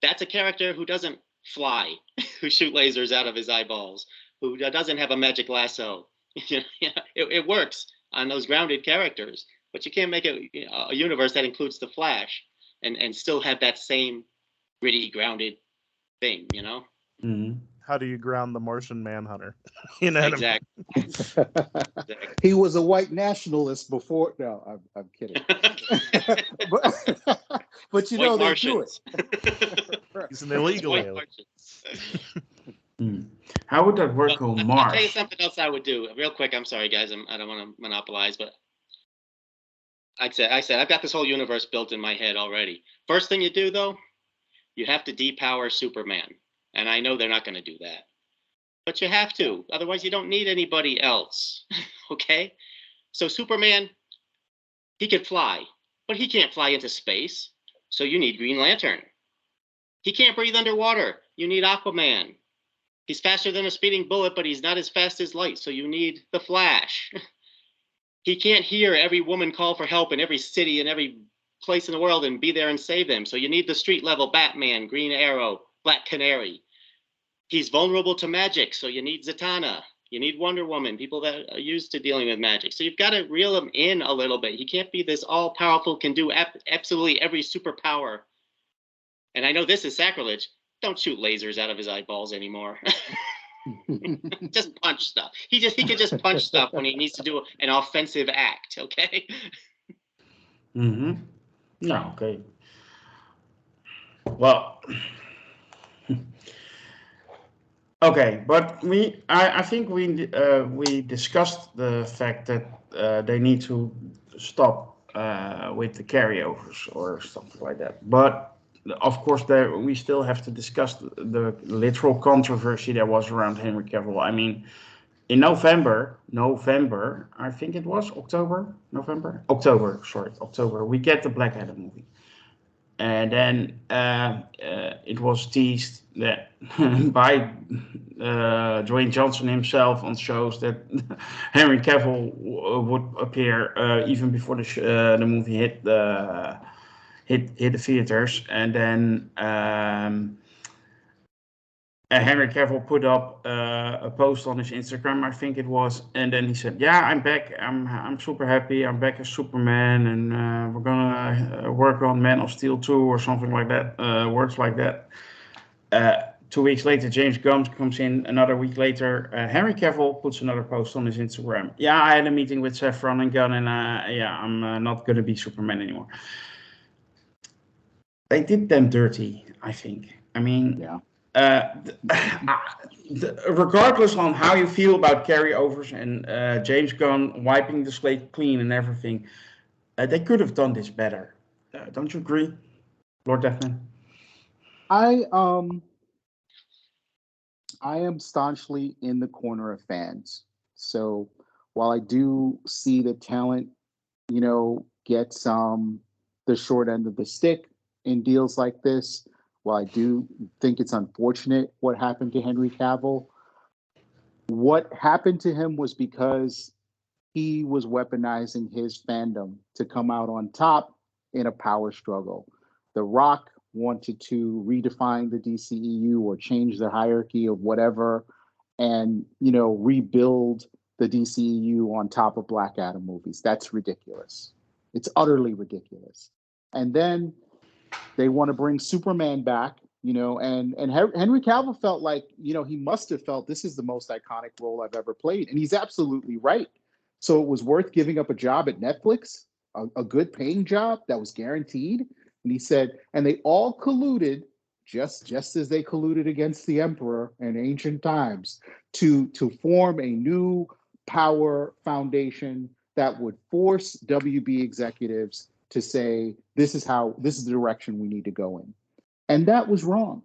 that's a character who doesn't fly, who shoot lasers out of his eyeballs, who doesn't have a magic lasso. It works on those grounded characters, but you can't make a universe that includes the Flash and still have that same gritty, grounded thing, you know? Mm-hmm. How do you ground the Martian Manhunter? You know exactly. He was a white nationalist before. No, I'm kidding. but you know, they do it. He's an illegal alien. How would that work on Mars? I'll tell you something else I would do. Real quick, I'm sorry, guys. I don't want to monopolize, but like I said, I've got this whole universe built in my head already. First thing you do, though, you have to depower Superman. And I know they're not going to do that. But you have to. Otherwise, you don't need anybody else. Okay? So Superman, he could fly, but he can't fly into space. So you need Green Lantern. He can't breathe underwater. You need Aquaman. He's faster than a speeding bullet, but he's not as fast as light. So you need the Flash. He can't hear every woman call for help in every city and every place in the world and be there and save them. So you need the street level Batman, Green Arrow, Black Canary. He's vulnerable to magic, so you need Zatanna. You need Wonder Woman, people that are used to dealing with magic. So you've got to reel him in a little bit. He can't be this all-powerful, can do absolutely every superpower. And I know this is sacrilege. Don't shoot lasers out of his eyeballs anymore. Just punch stuff. He can just punch stuff when he needs to do an offensive act, okay? Mm-hmm. No, okay. Well... Okay, but I think we discussed the fact that they need to stop with the carryovers or something like that. But of course, we still have to discuss the literal controversy that was around Henry Cavill. I mean, in November, I think it was October, we get the Black Adam movie. And then it was teased that by Dwayne Johnson himself on shows that Henry Cavill would appear even before the movie hit the theaters. And then Henry Cavill put up a post on his Instagram, I think it was, and then he said, "Yeah, I'm back. I'm super happy. I'm back as Superman, and we're gonna work on Man of Steel 2 or something like that. Words like that." 2 weeks later, James Gunn comes in. Another week later, Henry Cavill puts another post on his Instagram. "Yeah, I had a meeting with Saffron and Gunn, and I'm not gonna be Superman anymore." They did them dirty, I think. I mean, yeah. Regardless on how you feel about carryovers and James Gunn wiping the slate clean and everything, they could have done this better. Don't you agree, Lord Deathman? I am staunchly in the corner of fans. So while I do see the talent, gets the short end of the stick in deals like this, while I do think it's unfortunate what happened to Henry Cavill, what happened to him was because he was weaponizing his fandom to come out on top in a power struggle. The Rock wanted to redefine the DCEU or change the hierarchy of whatever and, rebuild the DCEU on top of Black Adam movies. That's ridiculous. It's utterly ridiculous. And then they want to bring Superman back, and Henry Cavill felt like, he must have felt this is the most iconic role I've ever played. And he's absolutely right. So it was worth giving up a job at Netflix, a good paying job that was guaranteed. And he said, and they all colluded, just as they colluded against the Emperor in ancient times, to form a new power foundation that would force WB executives to say, this is the direction we need to go in. And that was wrong,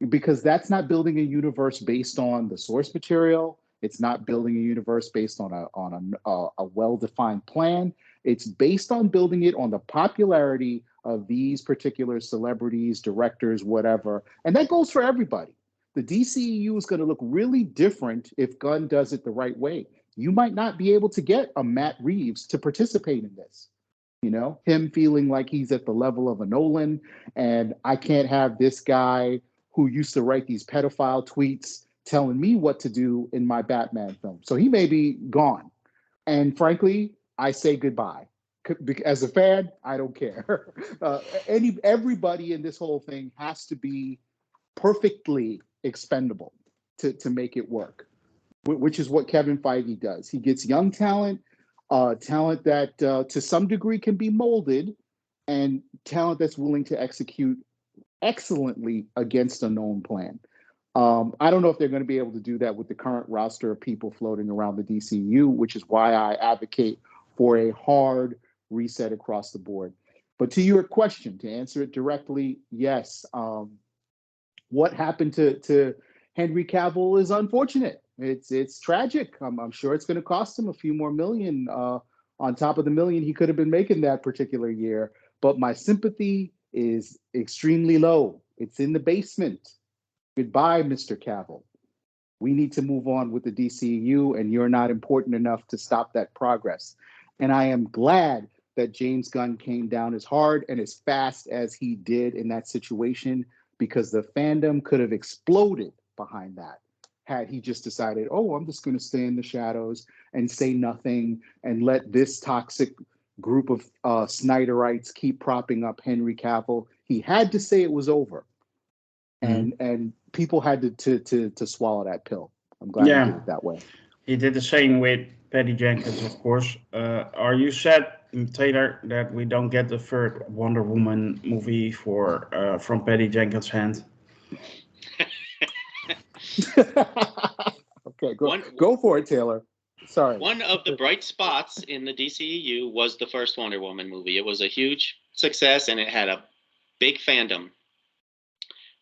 because that's not building a universe based on the source material. It's not building a universe based on a well-defined plan. It's based on building it on the popularity of these particular celebrities, directors, whatever. And that goes for everybody. The DCEU is going to look really different if Gunn does it the right way. You might not be able to get a Matt Reeves to participate in this. Him feeling like he's at the level of a Nolan, and I can't have this guy who used to write these pedophile tweets telling me what to do in my Batman film. So he may be gone. And frankly, I say goodbye. As a fan, I don't care. Everybody in this whole thing has to be perfectly expendable to make it work, which is what Kevin Feige does. He gets young talent, talent that to some degree can be molded, and talent that's willing to execute excellently against a known plan. I don't know if they're going to be able to do that with the current roster of people floating around the DCU, which is why I advocate for a hard reset across the board. But to your question, to answer it directly, yes. What happened to Henry Cavill is unfortunate. It's tragic. I'm sure it's going to cost him a few more million on top of the million he could have been making that particular year. But my sympathy is extremely low. It's in the basement. Goodbye, Mr. Cavill. We need to move on with the DCEU, and you're not important enough to stop that progress. And I am glad that James Gunn came down as hard and as fast as he did in that situation, because the fandom could have exploded behind that had he just decided, oh, I'm just going to stay in the shadows and say nothing and let this toxic group of Snyderites keep propping up Henry Cavill. He had to say it was over. And people had to swallow that pill. I'm glad he did it that way. He did the same with Patty Jenkins, of course. Are you sad, Taylor, that we don't get the third Wonder Woman movie from Patty Jenkins' hand? Okay, go for it, Taylor. Sorry. One of the bright spots in the DCEU was the first Wonder Woman movie. It was a huge success, and it had a big fandom.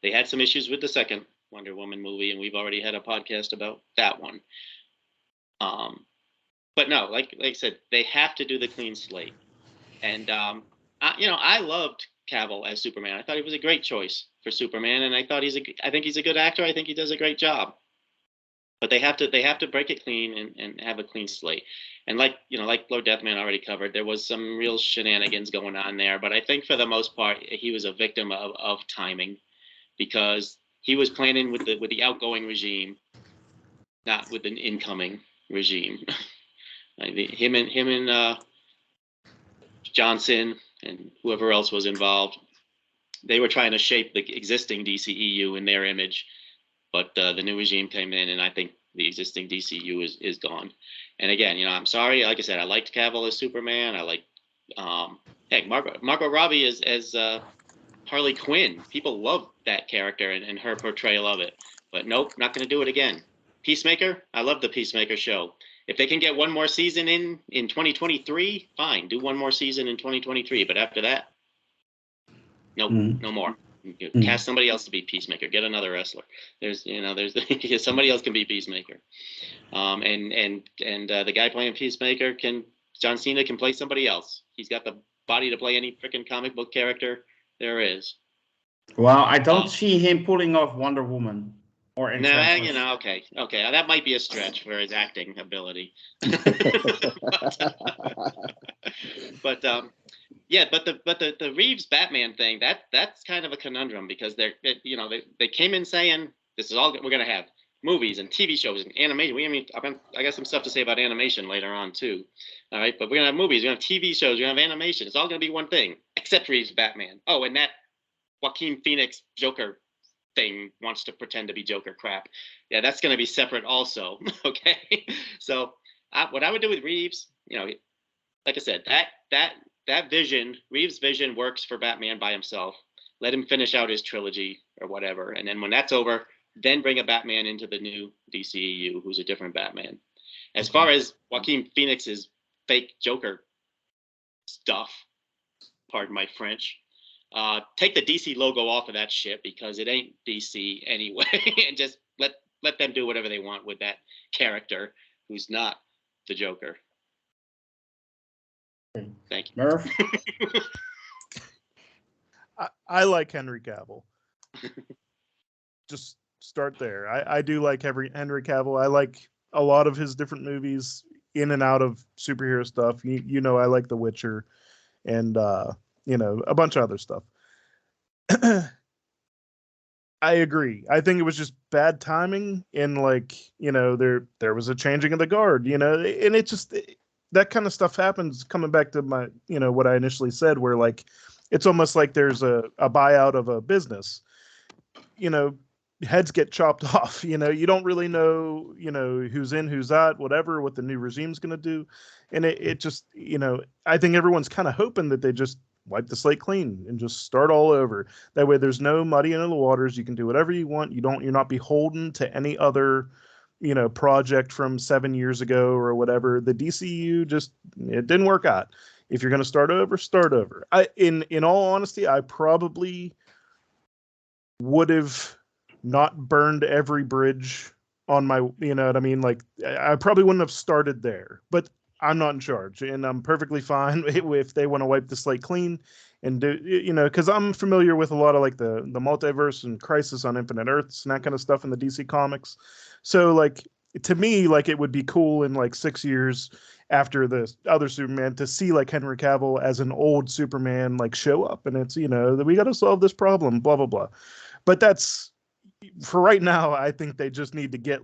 They had some issues with the second Wonder Woman movie, and we've already had a podcast about that one. But no, like I said, they have to do the clean slate. And I loved Cavill as Superman. I thought he was a great choice for Superman, and I think he's a good actor. I think he does a great job. But they have to break it clean and have a clean slate. And like Lord Deathman already covered, there was some real shenanigans going on there. But I think for the most part, he was a victim of timing, because he was planning with the outgoing regime, not with an incoming regime. Him and Johnson and whoever else was involved, they were trying to shape the existing DCEU in their image, but the new regime came in, and I think the existing DCEU is gone. And again, I'm sorry. Like I said, I liked Cavill as Superman. I liked Margot Robbie as Harley Quinn. People love that character and her portrayal of it. But nope, not going to do it again. Peacemaker, I love the Peacemaker show. If they can get one more season in 2023, fine. Do one more season in 2023. But after that, Nope, no more. Cast somebody else to be Peacemaker. Get another wrestler. There's somebody else can be Peacemaker. And the guy playing Peacemaker John Cena can play somebody else. He's got the body to play any freaking comic book character there is. Well, I don't see him pulling off Wonder Woman or okay. That might be a stretch for his acting ability. but the Reeves Batman thing, that's kind of a conundrum, because they came in saying this is all we're gonna have: movies and TV shows and animation. I got some stuff to say about animation later on too. All right, but we're gonna have movies, we're gonna have TV shows, we're gonna have animation. It's all gonna be one thing, except Reeves Batman. Oh, and that Joaquin Phoenix Joker thing wants to pretend to be Joker crap. Yeah, that's gonna be separate also. Okay, so what I would do with Reeves, like I said, that vision, Reeves' vision, works for Batman by himself. Let him finish out his trilogy or whatever, and then when that's over, then bring a Batman into the new DCEU who's a different Batman. As far as Joaquin Phoenix's fake Joker stuff, pardon my French, take the DC logo off of that shit, because it ain't DC anyway, and just let them do whatever they want with that character who's not the Joker. Thank you. Merv? I like Henry Cavill. Just start there. I do like Henry Cavill. I like a lot of his different movies, in and out of superhero stuff. I like The Witcher, and a bunch of other stuff. I agree. I think it was just bad timing, and there was a changing of the guard, and it just that kind of stuff happens. Coming back to my what I initially said, where it's almost like there's a buyout of a business. Heads get chopped off. You don't really know who's in, who's out, whatever, what the new regime's going to do, and it just I think everyone's kind of hoping that they just wipe the slate clean and just start all over. That way there's no muddying of the waters. You can do whatever you want. You're not beholden to any other project from 7 years ago or whatever. The DCU it didn't work out. If you're going to start over, start over. In all honesty, I probably would have not burned every bridge on my, what I mean? I probably wouldn't have started there, but I'm not in charge, and I'm perfectly fine if they want to wipe the slate clean and do, because I'm familiar with a lot of the multiverse and Crisis on Infinite Earths and that kind of stuff in the DC comics. So to me, it would be cool in 6 years after the other Superman to see Henry Cavill as an old Superman show up, and it's that we got to solve this problem, blah blah blah. But that's for right now. I think they just need to get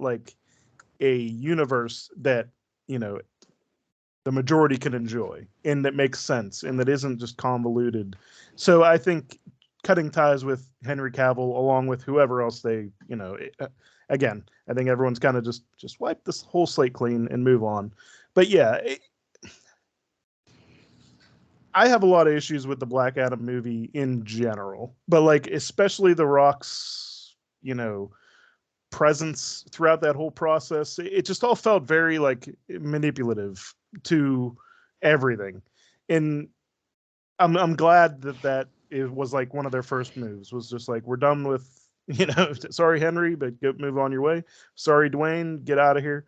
a universe that the majority can enjoy, and that makes sense, and that isn't just convoluted. So I think cutting ties with Henry Cavill, along with whoever else they, again, I think everyone's kind of just wipe this whole slate clean and move on. But yeah, I have a lot of issues with the Black Adam movie in general, but especially The Rock's, presence throughout that whole process. It just all felt very manipulative to everything, and I'm glad that it was one of their first moves was just we're done with sorry Henry, but move on your way. Sorry Dwayne, get out of here.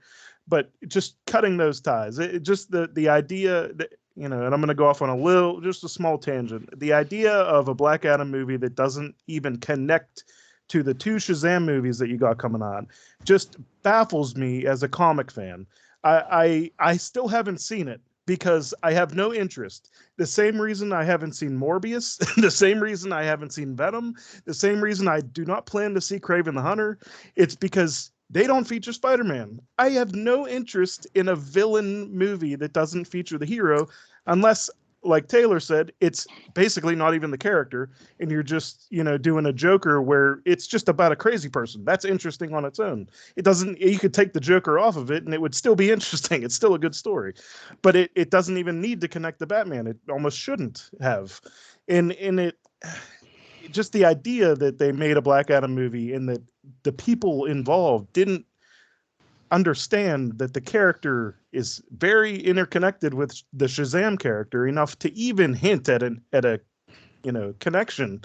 But just cutting those ties, just the idea that and I'm going to go off on just a small tangent. The idea of a Black Adam movie that doesn't even connect to the 2 Shazam movies that you got coming on just baffles me as a comic fan. I still haven't seen it because I have no interest. The same reason I haven't seen Morbius, the same reason I haven't seen Venom, the same reason I do not plan to see Kraven the Hunter. It's because they don't feature Spider-Man. I have no interest in a villain movie that doesn't feature the hero unless, like Taylor said, it's basically not even the character, and you're just, doing a Joker where it's just about a crazy person. That's interesting on its own. You could take the Joker off of it and it would still be interesting. It's still a good story, but it doesn't even need to connect to Batman. It almost shouldn't have. And it just the idea that they made a Black Adam movie and that the people involved didn't understand that the character is very interconnected with the Shazam character enough to even hint at a connection.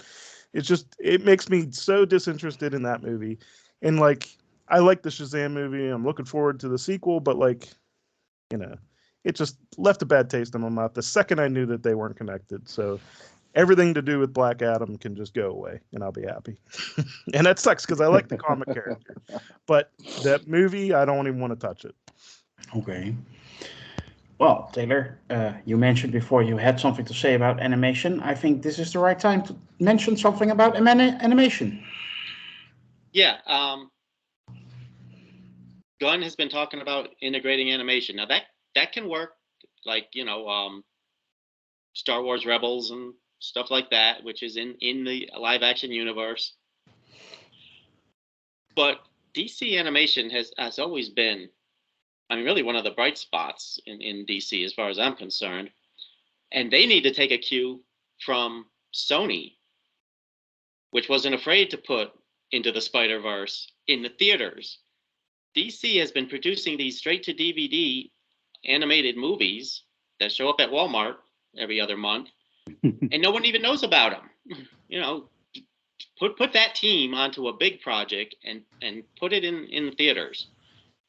It makes me so disinterested in that movie. And like, I like the Shazam movie. I'm looking forward to the sequel, but like, it just left a bad taste in my mouth the second I knew that they weren't connected. So everything to do with Black Adam can just go away and I'll be happy. And that sucks because I like the comic character. But that movie, I don't even want to touch it. Okay. Well, Taylor, you mentioned before you had something to say about animation. I think this is the right time to mention something about animation. Yeah. Gunn has been talking about integrating animation. Now that can work, like, Star Wars Rebels and stuff like that, which is in the live action universe. But DC animation has always been, really one of the bright spots in DC as far as I'm concerned. And they need to take a cue from Sony, which wasn't afraid to put Into the Spider-Verse in the theaters. DC has been producing these straight-to-DVD animated movies that show up at Walmart every other month, and no one even knows about them. Put that team onto a big project and put it in the theaters.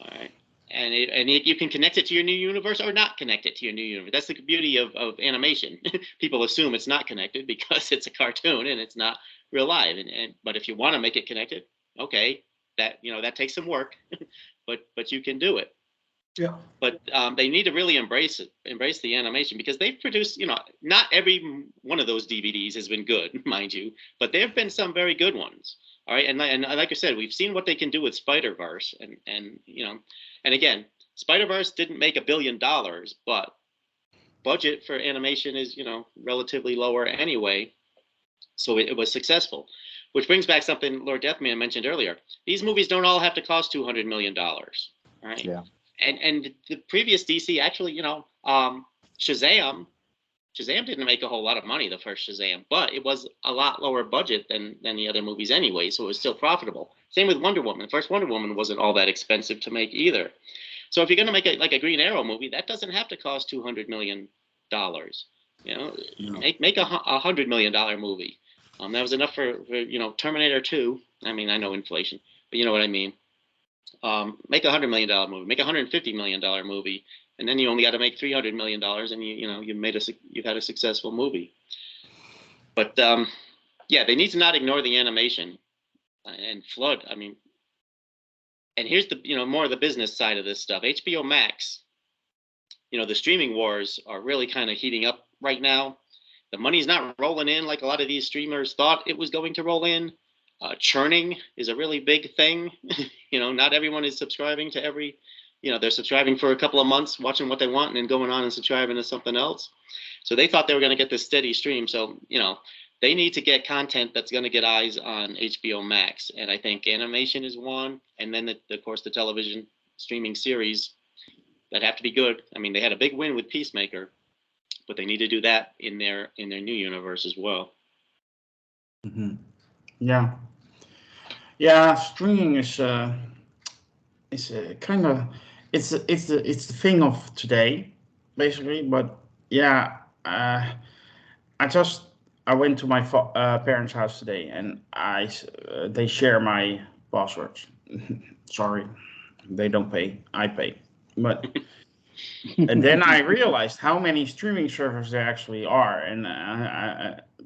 All right. And you can connect it to your new universe or not connect it to your new universe. That's the beauty of animation. People assume it's not connected because it's a cartoon and it's not real live. But if you want to make it connected, okay, that takes some work, but you can do it. Yeah. But they need to really embrace the animation, because they've produced, not every one of those DVDs has been good, mind you, but there have been some very good ones. All right, and like I said, we've seen what they can do with Spider-Verse, and again, Spider-Verse didn't make $1 billion, but budget for animation is relatively lower anyway, so it was successful. Which brings back something Lord Deathman mentioned earlier. These movies don't all have to cost $200 million. All right. Yeah. And the previous DC, actually, Shazam didn't make a whole lot of money, the first Shazam, but it was a lot lower budget than the other movies anyway, so it was still profitable. Same with Wonder Woman. The first Wonder Woman wasn't all that expensive to make either. So if you're going to make a Green Arrow movie, that doesn't have to cost $200 million. Make a $100 million movie. That was enough for Terminator 2. I know inflation, but you know what I mean. Make a $100 million movie, make a $150 million movie, and then you only got to make $300 million, and you've had a successful movie. But they need to not ignore the animation and flood. And here's the more of the business side of this stuff. HBO Max, the streaming wars are really kind of heating up right now. The money's not rolling in like a lot of these streamers thought it was going to roll in. Churning is a really big thing. Not everyone is subscribing to every, they're subscribing for a couple of months, watching what they want, and then going on and subscribing to something else. So they thought they were going to get this steady stream. So, they need to get content that's going to get eyes on HBO Max. And I think animation is one. And then, of course, the television streaming series that have to be good. They had a big win with Peacemaker, but they need to do that in their new universe as well. Mm-hmm. Yeah, streaming is kind of it's the thing of today, basically. But yeah, I went to my parents' house today, and they share my passwords. Sorry, they don't pay. I pay, but. And then I realized how many streaming servers there actually are, and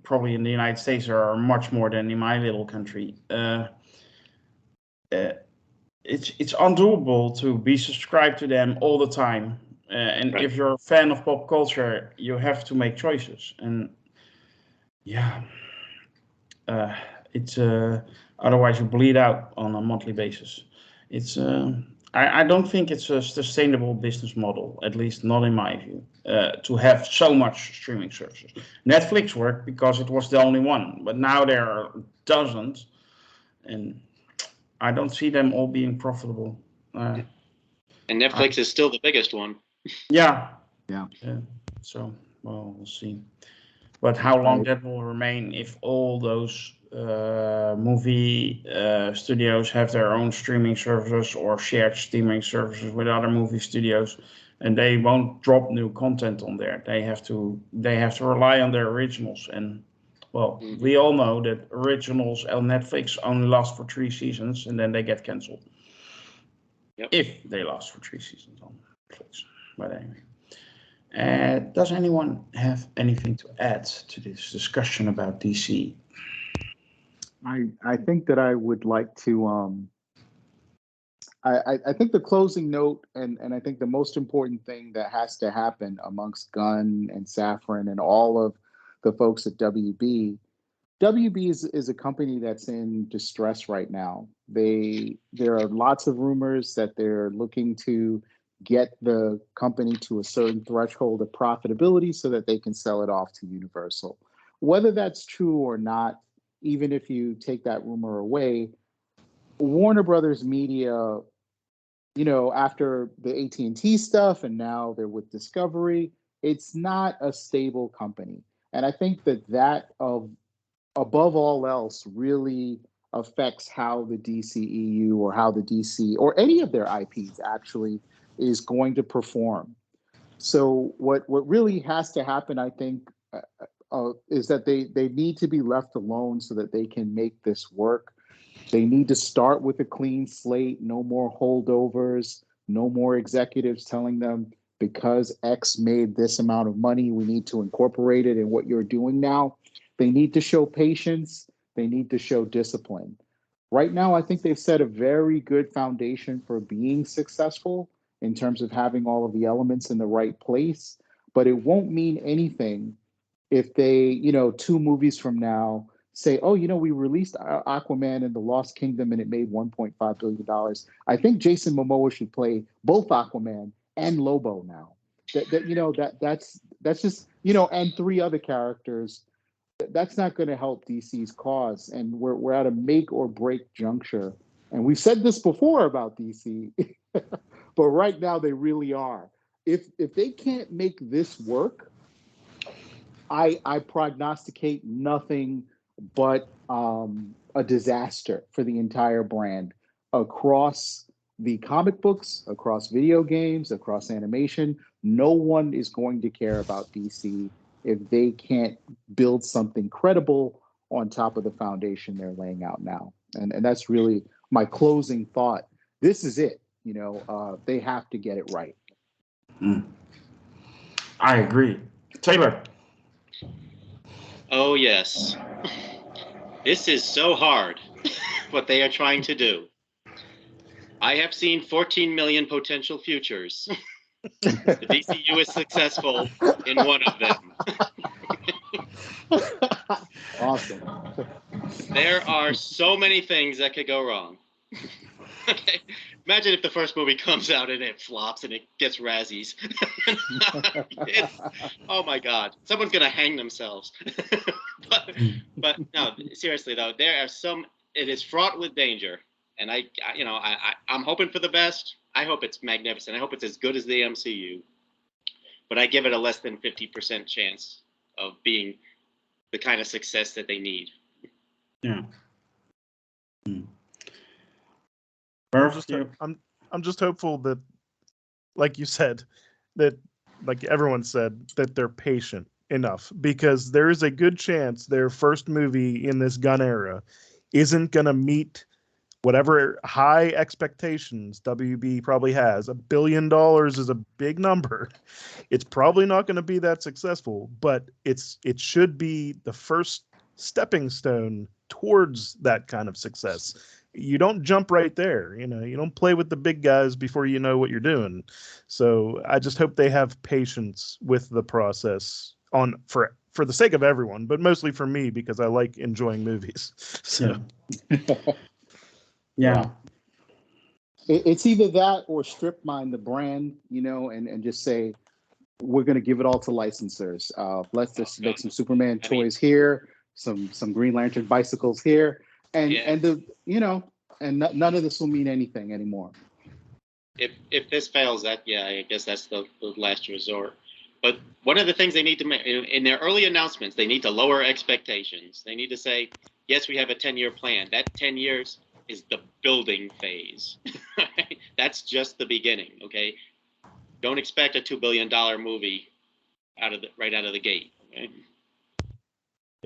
probably in the United States there are much more than in my little country. It's undoable to be subscribed to them all the time, and Right. if you're a fan of pop culture, you have to make choices. And yeah, it's otherwise you bleed out on a monthly basis. It's I don't think it's a sustainable business model, at least not in my view, to have so much streaming services. Netflix worked because it was the only one, but now there are dozens, and I don't see them all being profitable. And Netflix is still the biggest one. Yeah. Yeah. So, well, we'll see. But how long that will remain if all those movie studios have their own streaming services or shared streaming services with other movie studios, and they won't drop new content on there. They have to rely on their originals, and Well, we all know that originals on Netflix only last for 3 seasons and then they get cancelled. Yep. If they last for 3 seasons on Netflix. But anyway. Does anyone have anything to add to this discussion about DC? I think that I would like to I think the closing note and I think the most important thing that has to happen amongst Gunn and Safran and all of the folks at WB is a company that's in distress right now. There are lots of rumors that they're looking to get the company to a certain threshold of profitability so that they can sell it off to Universal. Whether that's true or not, even if you take that rumor away, Warner Brothers Media, after the AT&T stuff and now they're with Discovery, it's not a stable company. And I think that above all else really affects how the DCEU or how the DC or any of their IPs actually is going to perform. So what really has to happen, I think, is that they need to be left alone so that they can make this work. They need to start with a clean slate, no more holdovers, no more executives telling them because X made this amount of money, we need to incorporate it in what you're doing now. They need to show patience. They need to show discipline. Right now, I think they've set a very good foundation for being successful in terms of having all of the elements in the right place. But it won't mean anything if they, 2 movies from now say, oh, we released Aquaman and the Lost Kingdom and it made $1.5 billion. I think Jason Momoa should play both Aquaman and Lobo now. That's just, and 3 other characters. That's not going to help DC's cause. And we're at a make or break juncture. And we've said this before about DC, but right now they really are. If they can't make this work, I prognosticate nothing but a disaster for the entire brand across the comic books, across video games, across animation. No one is going to care about DC if they can't build something credible on top of the foundation they're laying out now. And that's really my closing thought. This is it. They have to get it right. I agree. Taylor. Oh, yes. This is so hard, what they are trying to do. I have seen 14 million potential futures. The DCU is successful in one of them. Awesome. There are so many things that could go wrong. Okay. Imagine if the first movie comes out and it flops and it gets Razzies. Oh my God, someone's gonna hang themselves. but no, seriously though, there are some. It is fraught with danger, and I'm hoping for the best. I hope it's magnificent. I hope it's as good as the MCU. But I give it a less than 50% chance of being the kind of success that they need. Yeah. I'm just hopeful that, like you said, that like everyone said, that they're patient enough, because there is a good chance their first movie in this Gunn era isn't going to meet whatever high expectations WB probably has. $1 billion is a big number. It's probably not going to be that successful, but it should be the first stepping stone towards that kind of success. You don't jump right there. You don't play with the big guys before you know what you're doing. So I just hope they have patience with the process for the sake of everyone, but mostly for me because I like enjoying movies. So yeah. It's either that or strip mine the brand, and just say we're going to give it all to licensors. Let's just make some Superman toys here, some Green Lantern bicycles here, and none of this will mean anything anymore. If this fails, I guess that's the last resort. But one of the things they need to make in their early announcements, they need to lower expectations. They need to say, yes, we have a 10-year plan. That 10 years is the building phase. That's just the beginning. Okay, don't expect a $2 billion movie right out of the gate. Okay?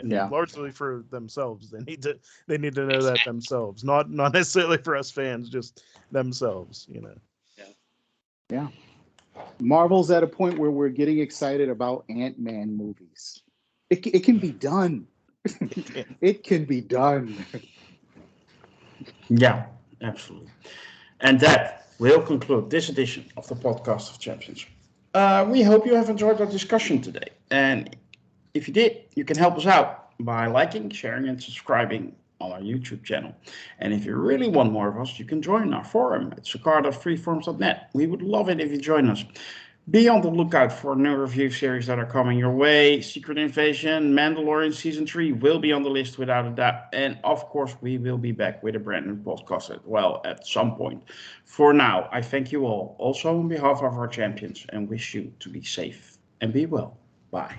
Yeah. Largely for themselves. They need to know that themselves, not necessarily for us fans, just themselves. Yeah. Marvel's at a point where we're getting excited about Ant-Man movies. It can be done. It can be done. Yeah, absolutely. And that will conclude this edition of the Podcast of Champions. We hope you have enjoyed our discussion today. And if you did, you can help us out by liking, sharing, and subscribing on our YouTube channel. And if you really want more of us, you can join our forum at cicada.freeforms.net. We would love it if you join us. Be on the lookout for new review series that are coming your way. Secret Invasion, Mandalorian Season 3 will be on the list without a doubt. And of course, we will be back with a brand new podcast as well at some point. For now, I thank you all, also on behalf of our champions, and wish you to be safe and be well. Bye.